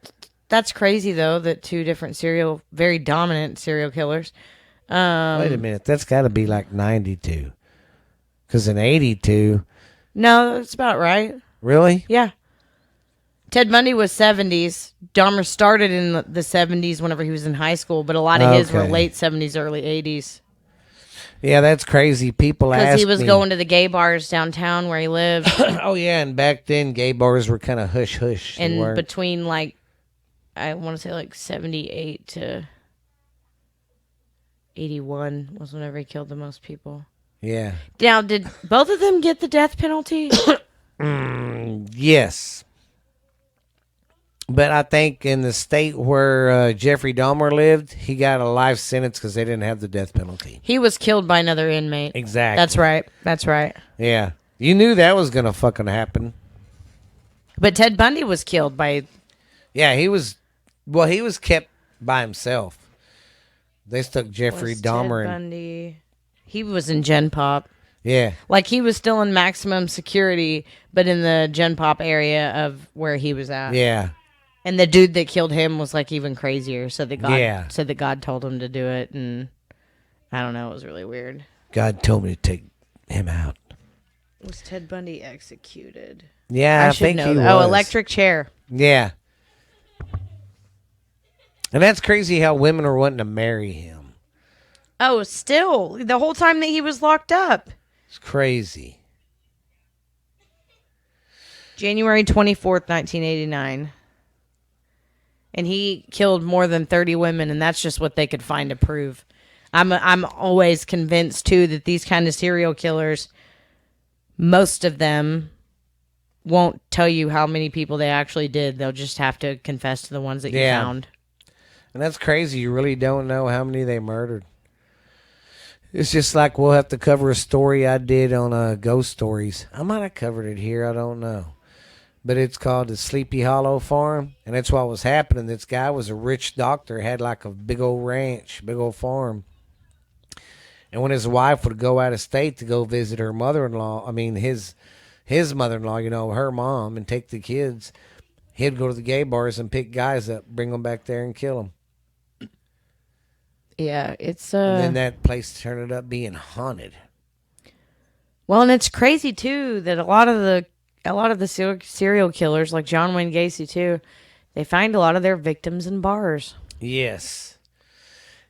that's crazy though, that two different very dominant serial killers. Wait a minute. That's got to be like 92. Because in 82... No, that's about right. Really? Yeah. Ted Bundy was 70s. Dahmer started in the 70s whenever he was in high school, but a lot of his were late 70s, early 80s. Yeah, that's crazy. People ask me. Because he was going to the gay bars downtown where he lived. Oh, yeah, and back then gay bars were kind of hush-hush. And between like, I want to say like 78 to 81 was whenever he killed the most people. Yeah. Now, did both of them get the death penalty? Yes. But I think in the state where Jeffrey Dahmer lived, he got a life sentence because they didn't have the death penalty. He was killed by another inmate. Exactly. That's right. Yeah. You knew that was going to fucking happen. But Ted Bundy was killed by... Yeah, he was kept by himself. They stuck Jeffrey Was Dahmer Ted in. Bundy. He was in Gen Pop. Yeah. Like he was still in maximum security, but in the Gen Pop area of where he was at. Yeah. And the dude that killed him was like even crazier. Said that God told him to do it, and I don't know. It was really weird. God told me to take him out. Was Ted Bundy executed? Yeah, I should think know he that. was. Oh, electric chair. Yeah. And that's crazy how women are wanting to marry him. Oh, still the whole time that he was locked up. It's crazy. January 24th, 1989. And he killed more than 30 women, and that's just what they could find to prove. I'm always convinced, too, that these kind of serial killers, most of them won't tell you how many people they actually did. They'll just have to confess to the ones that you found. And that's crazy. You really don't know how many they murdered. It's just like we'll have to cover a story I did on Ghost Stories. I might have covered it here. I don't know. But it's called the Sleepy Hollow Farm. And that's what was happening. This guy was a rich doctor, had like a big old ranch, big old farm. And when his wife would go out of state to go visit her mother-in-law, his mother-in-law, her mom, and take the kids, he'd go to the gay bars and pick guys up, bring them back there and kill them. Yeah, it's And then that place turned up being haunted. Well, and it's crazy too that a lot of the serial killers, like John Wayne Gacy too, they find a lot of their victims in bars. Yes.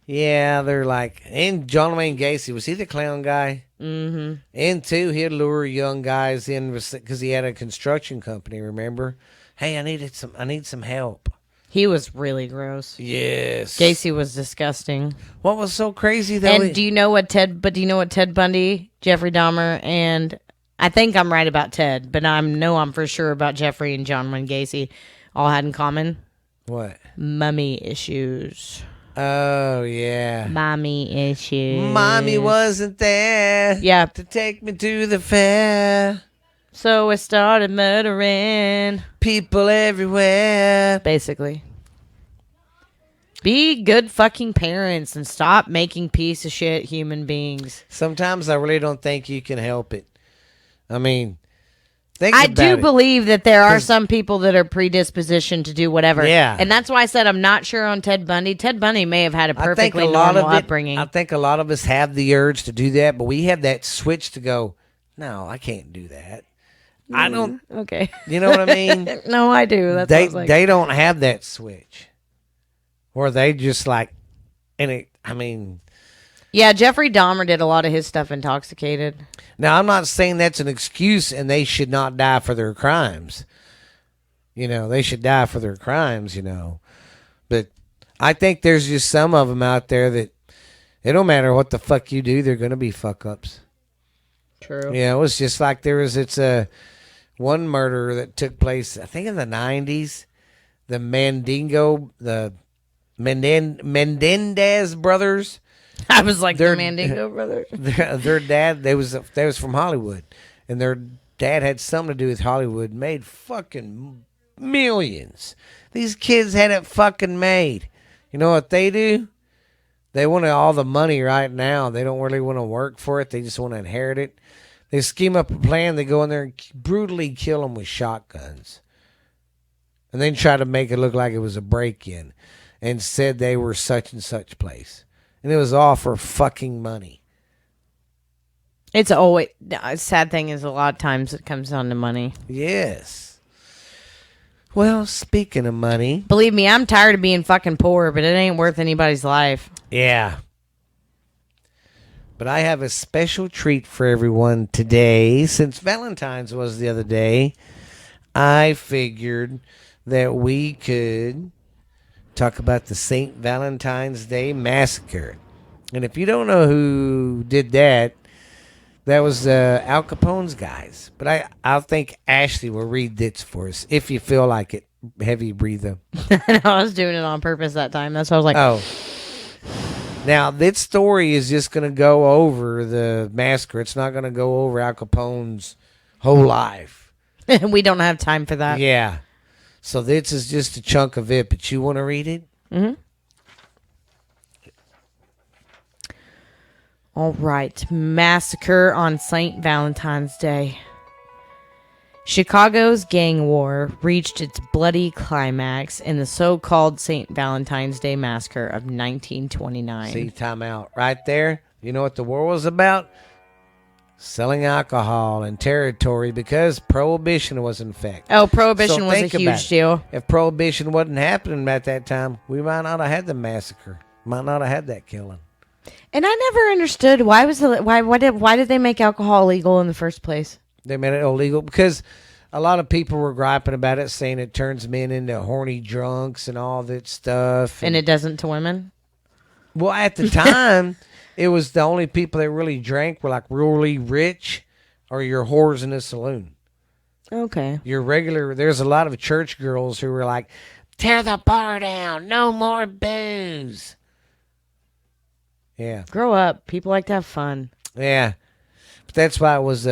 Yeah, they're like, and John Wayne Gacy, was he the clown guy? Mm-hmm. And two, he'd lure young guys in because he had a construction company. Remember? Hey, I need some help. He was really gross. Yes. Gacy was disgusting. What was so crazy though? And do you know what Ted Bundy, Jeffrey Dahmer, and I think I'm right about Ted, but I'm for sure about Jeffrey and John Wayne Gacy all had in common? What? Mummy issues. Oh yeah. Mommy issues. Mommy wasn't there. Yeah. To take me to the fair. So I started murdering people everywhere. Basically. Be good fucking parents and stop making piece of shit human beings. Sometimes I really don't think you can help it. I mean, I do believe that there are some people that are predispositioned to do whatever. Yeah. And that's why I said I'm not sure on Ted Bundy. Ted Bundy may have had a perfectly normal upbringing. I think a lot of us have the urge to do that, but we have that switch to go, no, I can't do that. I don't. Okay. You know what I mean? No, I do. That's what I was like. They don't have that switch. Or they just like, Yeah, Jeffrey Dahmer did a lot of his stuff intoxicated. Now, I'm not saying that's an excuse and they should not die for their crimes. They should die for their crimes, But I think there's just some of them out there that it don't matter what the fuck you do, they're going to be fuck-ups. True. It's just like it's one murder that took place, I think in the 90s. The Menendez brothers. I was like the Mandingo brothers. Their dad, they was from Hollywood, and their dad had something to do with Hollywood. Made fucking millions. These kids had it fucking made. You know what they do? They want all the money right now. They don't really want to work for it. They just want to inherit it. They scheme up a plan. They go in there and brutally kill them with shotguns, and then try to make it look like it was a break-in, and said they were such and such place. And it was all for fucking money. It's always a sad thing is a lot of times it comes down to money. Yes. Well, speaking of money. Believe me, I'm tired of being fucking poor, but it ain't worth anybody's life. Yeah. But I have a special treat for everyone today. Since Valentine's was the other day, I figured that we could talk about the St. Valentine's Day Massacre. And if you don't know who did that, that was Al Capone's guys. But I think Ashley will read this for us, if you feel like it. Heavy breather. I was doing it on purpose that time. That's why I was like, oh. Now, this story is just going to go over the massacre. It's not going to go over Al Capone's whole life. We don't have time for that. Yeah. So this is just a chunk of it, but you want to read it? Mm-hmm. All right. Massacre on St. Valentine's Day. Chicago's gang war reached its bloody climax in the so-called St. Valentine's Day Massacre of 1929. See, time out. Right there. You know what the war was about? Selling alcohol and territory because Prohibition was in effect. Oh, Prohibition So was a think about huge it. deal. If Prohibition wasn't happening at that time, we might not have had the massacre. Might not have had that killing. And I never understood why did they make alcohol illegal in the first place? They made it illegal because a lot of people were griping about it, saying it turns men into horny drunks and all that stuff. And it doesn't to women? Well, at the time, it was the only people that really drank were like really rich or your whores in a saloon. Okay. Your regular, there's a lot of church girls who were like, tear the bar down, no more booze. Yeah. Grow up. People like to have fun. Yeah. But that's why it was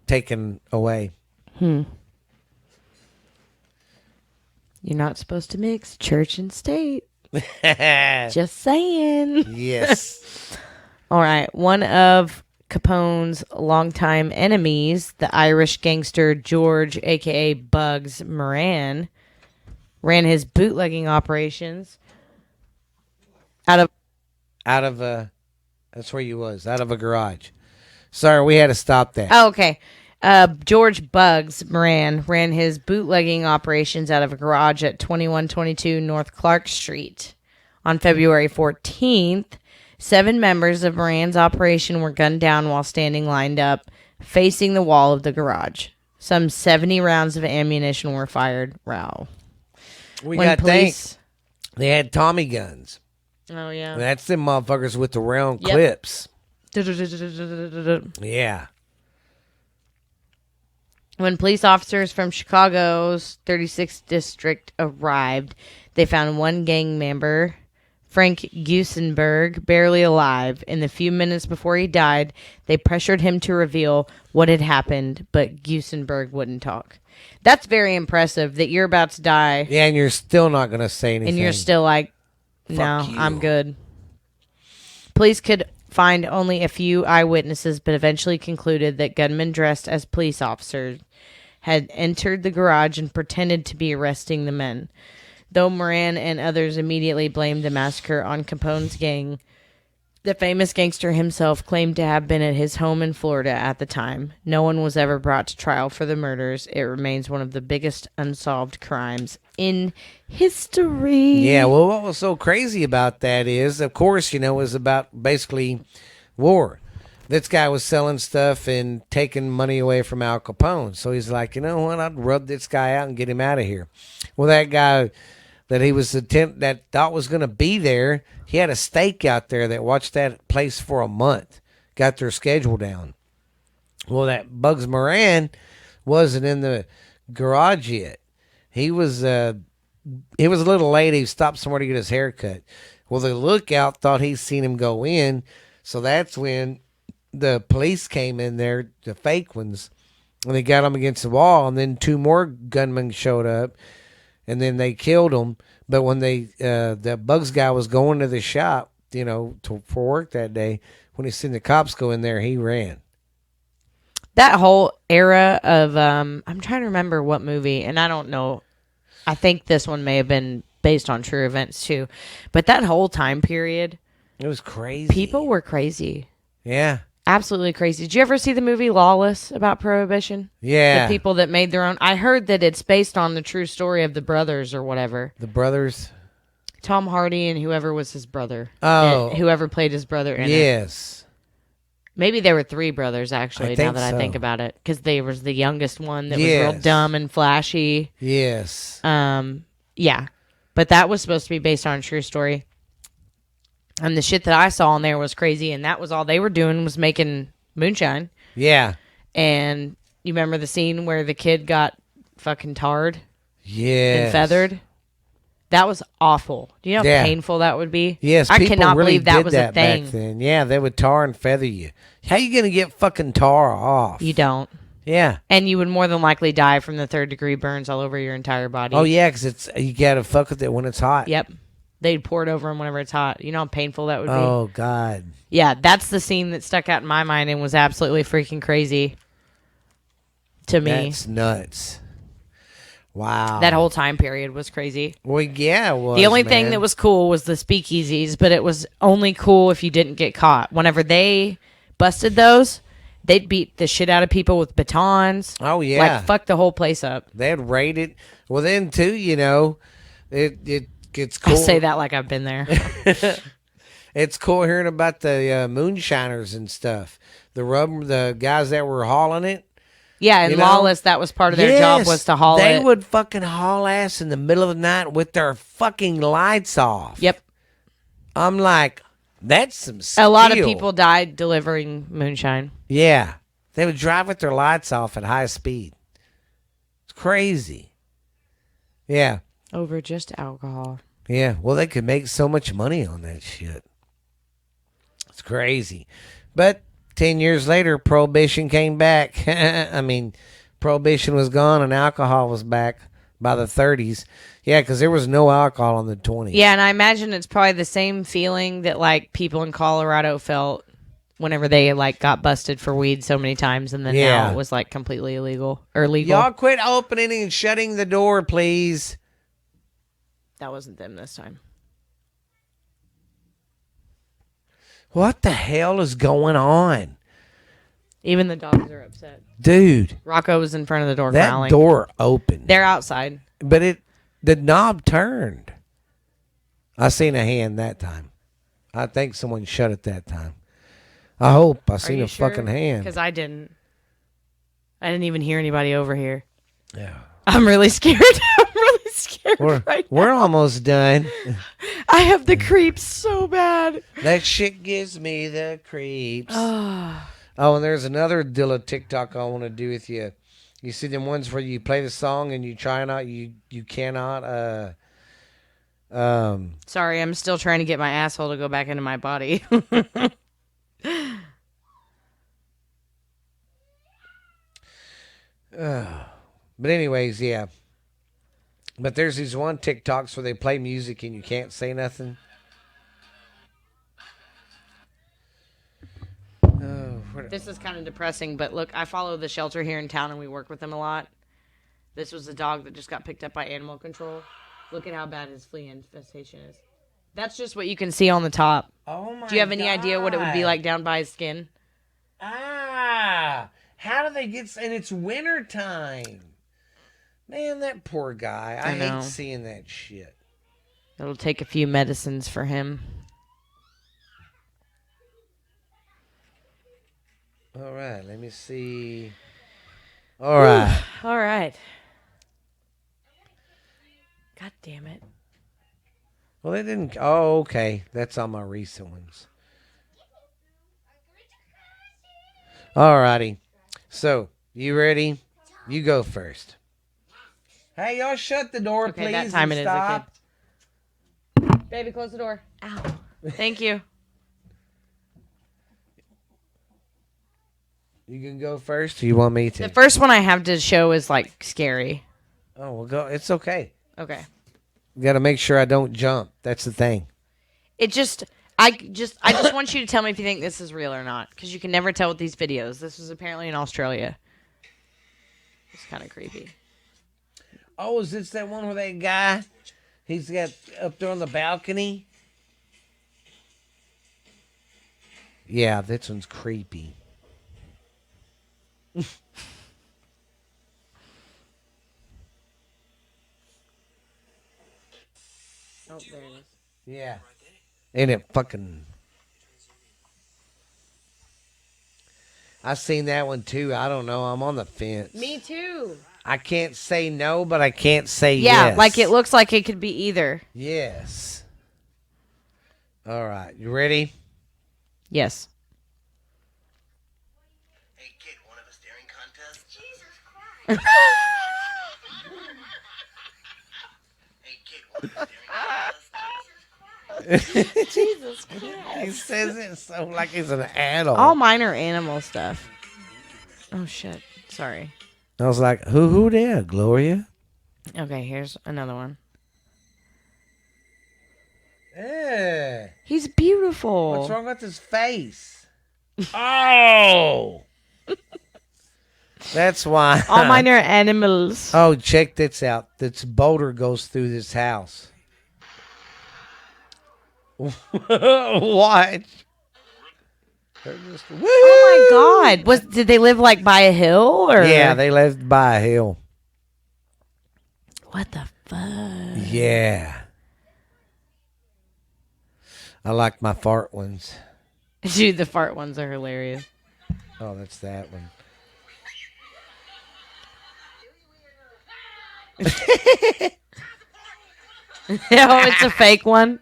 taken away. You're not supposed to mix church and state. Just saying. Yes. All right. One of Capone's longtime enemies, the Irish gangster George, a.k.a. Bugs Moran, ran his bootlegging operations out of That's where you was, out of a garage. Sorry, we had to stop that. Oh, okay. George Bugs Moran ran his bootlegging operations out of a garage at 2122 North Clark Street. On February 14th, 7 members of Moran's operation were gunned down while standing lined up, facing the wall of the garage. Some 70 rounds of ammunition were fired. Wow. We got police. They had Tommy guns. Oh, yeah. That's them motherfuckers with the round Yep. clips. Yeah. When police officers from Chicago's 36th district arrived, they found one gang member, Frank Gusenberg, barely alive. In the few minutes before he died, they pressured him to reveal what had happened, but Gusenberg wouldn't talk. That's very impressive that you're about to die, Yeah, and you're still not going to say anything. and you're still like, no, Fuck you. I'm good. Police could find only a few eyewitnesses, but eventually concluded that gunmen dressed as police officers had entered the garage and pretended to be arresting the men. Though Moran and others immediately blamed the massacre on Capone's gang, the famous gangster himself claimed to have been at his home in Florida at the time. No one was ever brought to trial for the murders. It remains one of the biggest unsolved crimes in history. Yeah, well, what was so crazy about that is, of course, it was about basically war. This guy was selling stuff and taking money away from Al Capone. So he's like, you know what? I'd rub this guy out and get him out of here. Well, that guy that he was that thought was going to be there, he had a stake out there that watched that place for a month, got their schedule down. Well, that Bugs Moran wasn't in the garage yet. He was a little late. He stopped somewhere to get his hair cut. Well, the lookout thought he'd seen him go in, so that's when the police came in there, the fake ones, and they got him against the wall, and then 2 more gunmen showed up, and then they killed him. But when the Bugs guy was going to the shop, for work that day, when he seen the cops go in there, he ran. That whole era of, I'm trying to remember what movie, and I don't know. I think this one may have been based on true events too. But that whole time period, It was crazy. people were crazy. Yeah. Absolutely crazy. Did you ever see the movie Lawless about Prohibition? Yeah. The people that made their own. I heard that it's based on the true story of the brothers or whatever. The brothers. Tom Hardy and whoever was his brother. Oh. And whoever played his brother in it. Yes. Maybe there were 3 brothers, actually, I now think that I so. think about it. Because they was the youngest one that was Yes. real dumb and flashy. Yes. Yeah. But that was supposed to be based on a true story. And the shit that I saw in there was crazy. And that was all they were doing was making moonshine. Yeah. And you remember the scene where the kid got fucking tarred Yes. and feathered? That was awful. Do you know how Yeah. painful that would be? Yes, I people cannot really believe that did was that a thing. back then. Yeah, they would tar and feather you. How you gonna get fucking tar off? You don't. Yeah. And you would more than likely die from the 3rd-degree burns all over your entire body. Oh yeah, because you gotta fuck with it when it's hot. Yep. they'd pour it over them whenever it's hot. You know how painful that would be? Oh, God. Yeah, that's the scene that stuck out in my mind and was absolutely freaking crazy to me. That's nuts. Wow. That whole time period was crazy. Well, yeah, it was, The only thing man. that was cool was the speakeasies, but it was only cool if you didn't get caught. Whenever they busted those, they'd beat the shit out of people with batons. Oh, yeah. Like, fuck the whole place up. They'd raid it. Well, then, too, you know, it gets cool. I say that like I've been there. It's cool hearing about the moonshiners and stuff. The guys that were hauling it. Yeah, and You know? Lawless, that was part of their job was to haul They it. would fucking haul ass in the middle of the night with their fucking lights off. Yep. I'm like, that's some skill. A lot of people died delivering moonshine. Yeah. They would drive with their lights off at high speed. It's crazy. Yeah. Over just alcohol. Yeah. Well, they could make so much money on that shit. It's crazy. But 10 years later, Prohibition came back. I mean, Prohibition was gone and alcohol was back by the 30s. Yeah, because there was no alcohol in the 20s. Yeah, and I imagine it's probably the same feeling that like people in Colorado felt whenever they like got busted for weed so many times, and then now it was like completely illegal or legal. Y'all quit opening and shutting the door, please. That wasn't them this time. What the hell is going on? Even the dogs are upset. Dude, Rocco was in front of the door that growling. door opened. They're outside. But the knob turned. I seen a hand that time. I think someone shut it that time. I hope I seen a fucking hand. Because I didn't. I didn't even hear anybody over here. Yeah. I'm really scared. I'm really scared right now. We're almost done. I have the creeps so bad. That shit gives me the creeps. Oh, And there's another Dilla TikTok I want to do with you. You see them ones where you play the song and you try not, you cannot. sorry, I'm still trying to get my asshole to go back into my body. But anyways, yeah. But there's these one TikToks where they play music and you can't say nothing. This is kind of depressing, but look, I follow the shelter here in town and we work with them a lot. This was a dog that just got picked up by animal control. Look at how bad his flea infestation is. That's just what you can see on the top. Oh my! Do you have any idea what it would be like down by his skin? How do they get? And it's winter time. Man, that poor guy. I know. hate seeing that shit. It'll take a few medicines for him. All right, let me see. All right. All right. God damn it. Well, they didn't. Oh, okay. That's on my recent ones. All righty. So, you ready? You go first. Hey, y'all shut the door, Okay, please. that time and it is, stop. okay. Baby, close the door. Ow. Thank you. You can go first. Or you want me to? The first one I have to show is like scary. Oh, well, go. It's okay. Okay. You got to make sure I don't jump. That's the thing. I just want you to tell me if you think this is real or not, because you can never tell with these videos. This was apparently in Australia. It's kind of creepy. Oh, is this that one where that guy? He's got up there on the balcony. Yeah, this one's creepy. Oh, there it is. Yeah. Ain't it fucking... I seen that one too. I don't know. I'm on the fence. Me too. I can't say no, but I can't say Yeah, yes. like it looks like it could be either. Yes. All right. You ready? Yes. Hey kid, want to have a staring contest? Jesus Christ. Hey kid, want to have a staring contest? Jesus Christ. He says it so like he's an adult. All mine are animal stuff. Oh, shit. Sorry. I was like, who there, Gloria? Okay, here's another one. Eh. He's beautiful. What's wrong with his face? Oh. That's why. All mine are animals. Oh, check this out. This boulder goes through this house. Watch. Oh my God! Did they live like by a hill or? Yeah, they lived by a hill. What the fuck? Yeah. I like my fart ones. Dude, the fart ones are hilarious. Oh, that's that one. Oh, it's a fake one.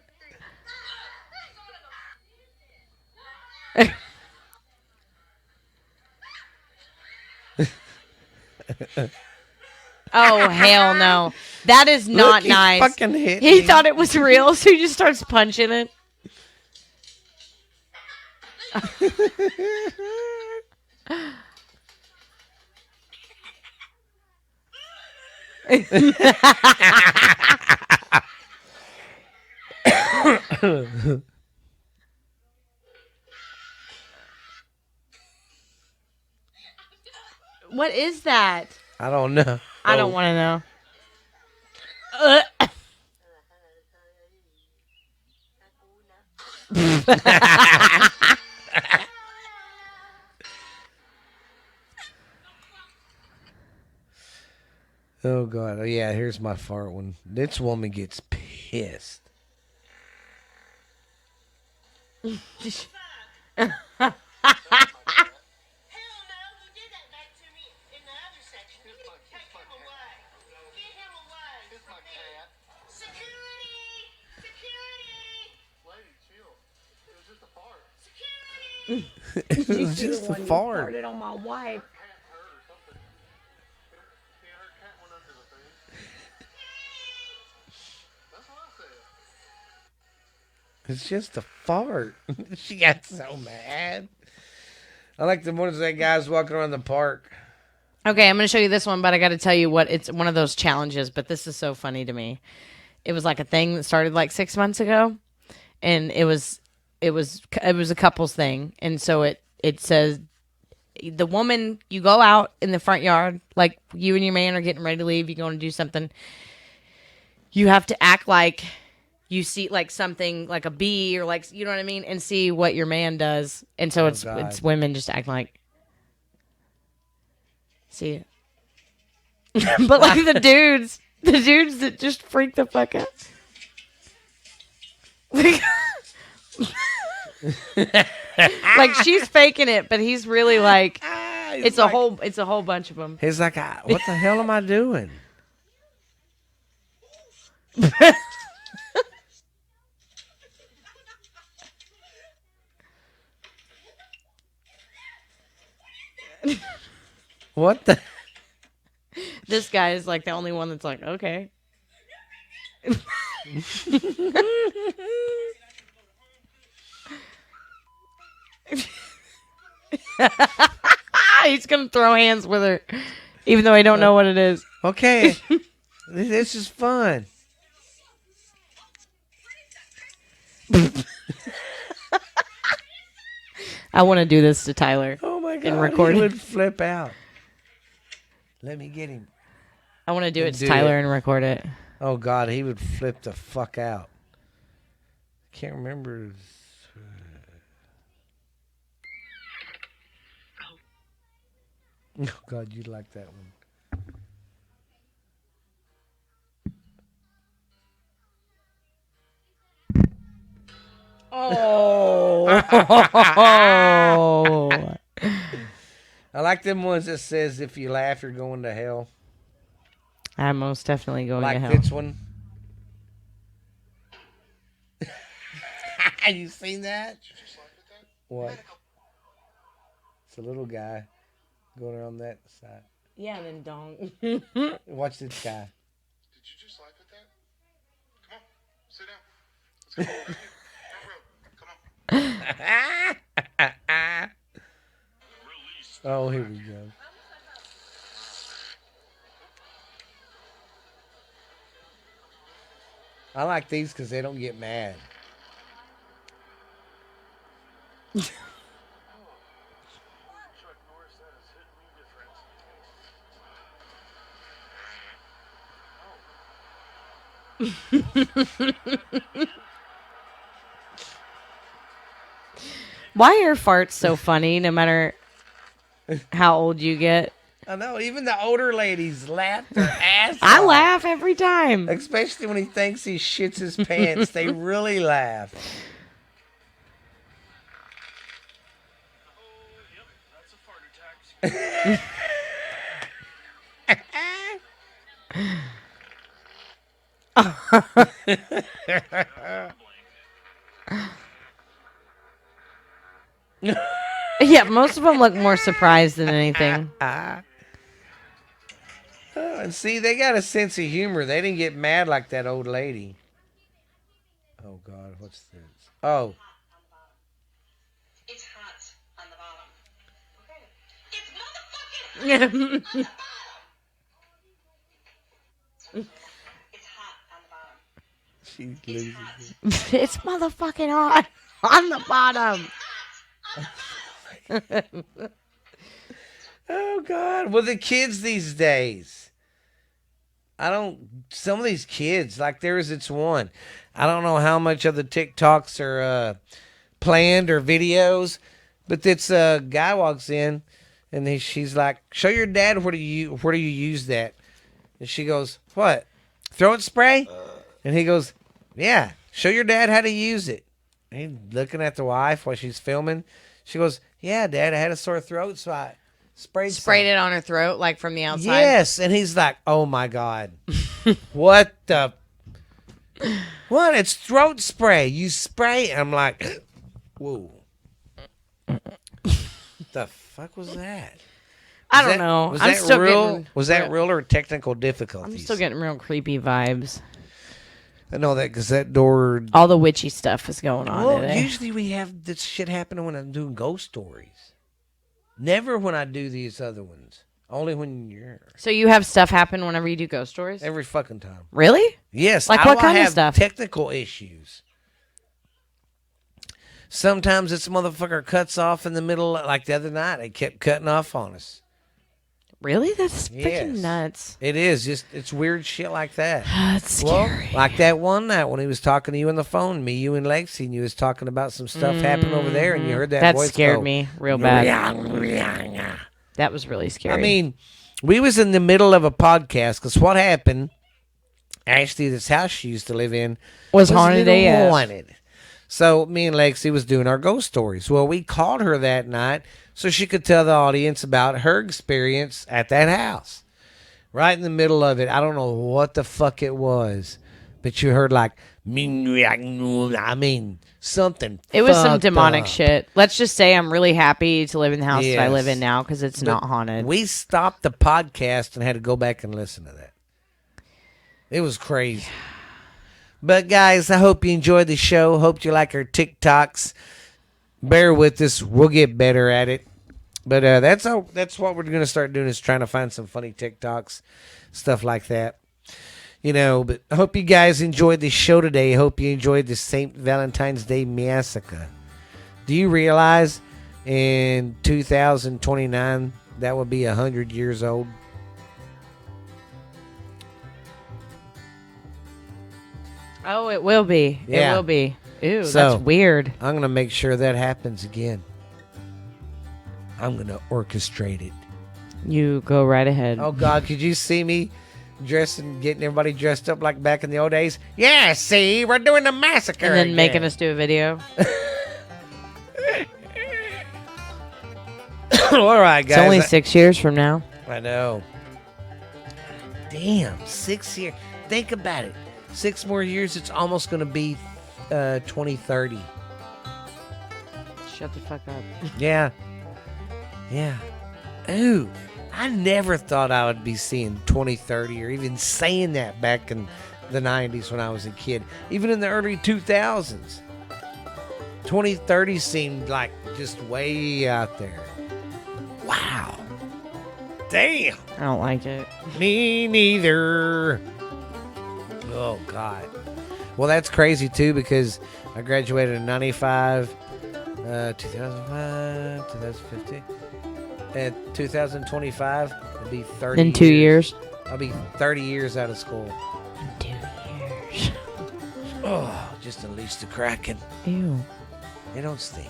Oh hell no! That is not Look, he nice. fucking hit He me. thought it was real, so he just starts punching it. What is that? I don't know. I don't want to know. Oh God! Oh yeah, here's my fart one. This woman gets pissed. Hell no, you did that back to me in the other section. Take him away. Get him away. It's my cat. Security! Security! Lady, chill. It was just a fart. Security! It was just a fart. on my wife. Cat hurt or something. Yeah, her cat went under the thing. That's what I said. It's just a fart. She got so mad. I like the ones that guys walking around the park. Okay, I'm going to show you this one, but I got to tell you what, it's one of those challenges, but this is so funny to me. It was like a thing that started like 6 months ago, and it was a couples thing. And so it says the woman, you go out in the front yard, like you and your man are getting ready to leave, you're going to do something. You have to act like you see like something like a bee or like, you know what I mean, and see what your man does. And so it's God. women just acting like, see it. But like the dudes that just freak the fuck out. Like she's faking it, but he's really like it's a whole bunch of them. He's like, what the hell am I doing? What the? This guy is like the only one that's like, okay. He's gonna throw hands with her, even though I don't know what it is. Okay, this is fun. I want to do this to Tyler. Oh my God! And record He it. would flip out. Let me get him. I want to do it to Do Tyler it. and record it. Oh God, he would flip the fuck out. Can't remember. Oh God, you like that one. Oh. I like them ones that says if you laugh, you're going to hell. I'm most definitely going to Like hell. this one. You seen that? What? It's a little guy going around that side. Yeah, and then dong. Watch this guy. Did you just laugh at that? Come on. Sit down. Let's go. Front row. Come on. Oh, here we go. I like these because they don't get mad. Chuck Norris, that is hitting me different. Why are farts so funny no matter how old you get? I know, even the older ladies laugh their ass I off. laugh every time. Especially when he thinks he shits his pants. They really laugh. Oh, yep, that's a fart attack. Yeah, most of them look more surprised than anything. Oh, and see, they got a sense of humor. They didn't get mad like that old lady. Oh, God, what's this? Oh. It's hot on the bottom. It's motherfucking Yeah. It's hot on the bottom. She loses it. It's motherfucking hot on the bottom. Oh, God. Well, the kids these days. Some of these kids, like it's one. I don't know how much of the TikToks are planned or videos, but this guy walks in and she's like, show your dad where do you use that? And she goes, what? Throat spray? And he goes, yeah, show your dad how to use it. And he's looking at the wife while she's filming. She goes, yeah, Dad, I had a sore throat, so I sprayed Sprayed it on her throat, like from the outside. Yes, and he's like, "Oh my God, what the? What? It's throat spray. You spray." I'm like, "Whoa, the fuck was that?" I don't know. Was I'm that still real? getting. Was that real or technical difficulties? I'm still getting real creepy vibes. I know that because that door. All the witchy stuff is going on Well, today. usually we have this shit happening when I'm doing ghost stories. Never when I do these other ones. Only when you're So you have stuff happen whenever you do ghost stories? every fucking time. Really? Yes, Like I what will kind of have stuff? Technical issues. Sometimes this motherfucker cuts off in the middle, like the other night. It kept cutting off on us. Really? That's freaking Yes. nuts. It is just it's weird shit like that. That's Well, scary. like that one night when he was talking to you on the phone, me, you, and Lexi, and you was talking about some stuff happening over there, and you heard that That voice scared go, me real bad. "Yeah." That was really scary. I mean, we was in the middle of a podcast because what happened? Actually, this house she used to live in Was a haunted little AF. haunted. So me and Lexi was doing our ghost stories. Well, we called her that night so she could tell the audience about her experience at that house. Right in the middle of it, I don't know what the fuck it was, but you heard like, I mean, something. it was some fucked demonic up. shit. Let's just say I'm really happy to live in the house that I Yes. live in now because it's not haunted. We stopped the podcast and had to go back and listen to that. It was crazy. But guys, I hope you enjoyed the show. Hope you like our TikToks. Bear with us. We'll get better at it. But that's what we're going to start doing is trying to find some funny TikToks, stuff like that. You know, but I hope you guys enjoyed the show today. I hope you enjoyed the St. Valentine's Day Massacre. Do you realize in 2029 that would be 100 years old? Oh, it will be. Yeah. It will be. Ooh, So- that's weird. I'm going to make sure that happens again. I'm going to orchestrate it. You go right ahead. Oh, God, could you see me getting everybody dressed up like back in the old days? Yeah, see, we're doing the massacre and then again. making us do a video. All right, guys. It's only 6 years from now. I know. Damn, 6 years. Think about it. 6 more years, it's almost going to be 2030. Shut the fuck up. Yeah. Yeah. Ooh, I never thought I would be seeing 2030 or even saying that back in the 90s when I was a kid. Even in the early 2000s. 2030 seemed like just way out there. Wow. Damn. I don't like it. Me neither. Oh, God. Well, that's crazy, too, because I graduated in 95. 2005, 2015. At 2025, it'll be 30 In 2 years. I'll be 30 years out of school. In 2 years. Oh, just unleash the Kraken. Ew. They don't stink.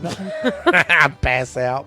I pass out.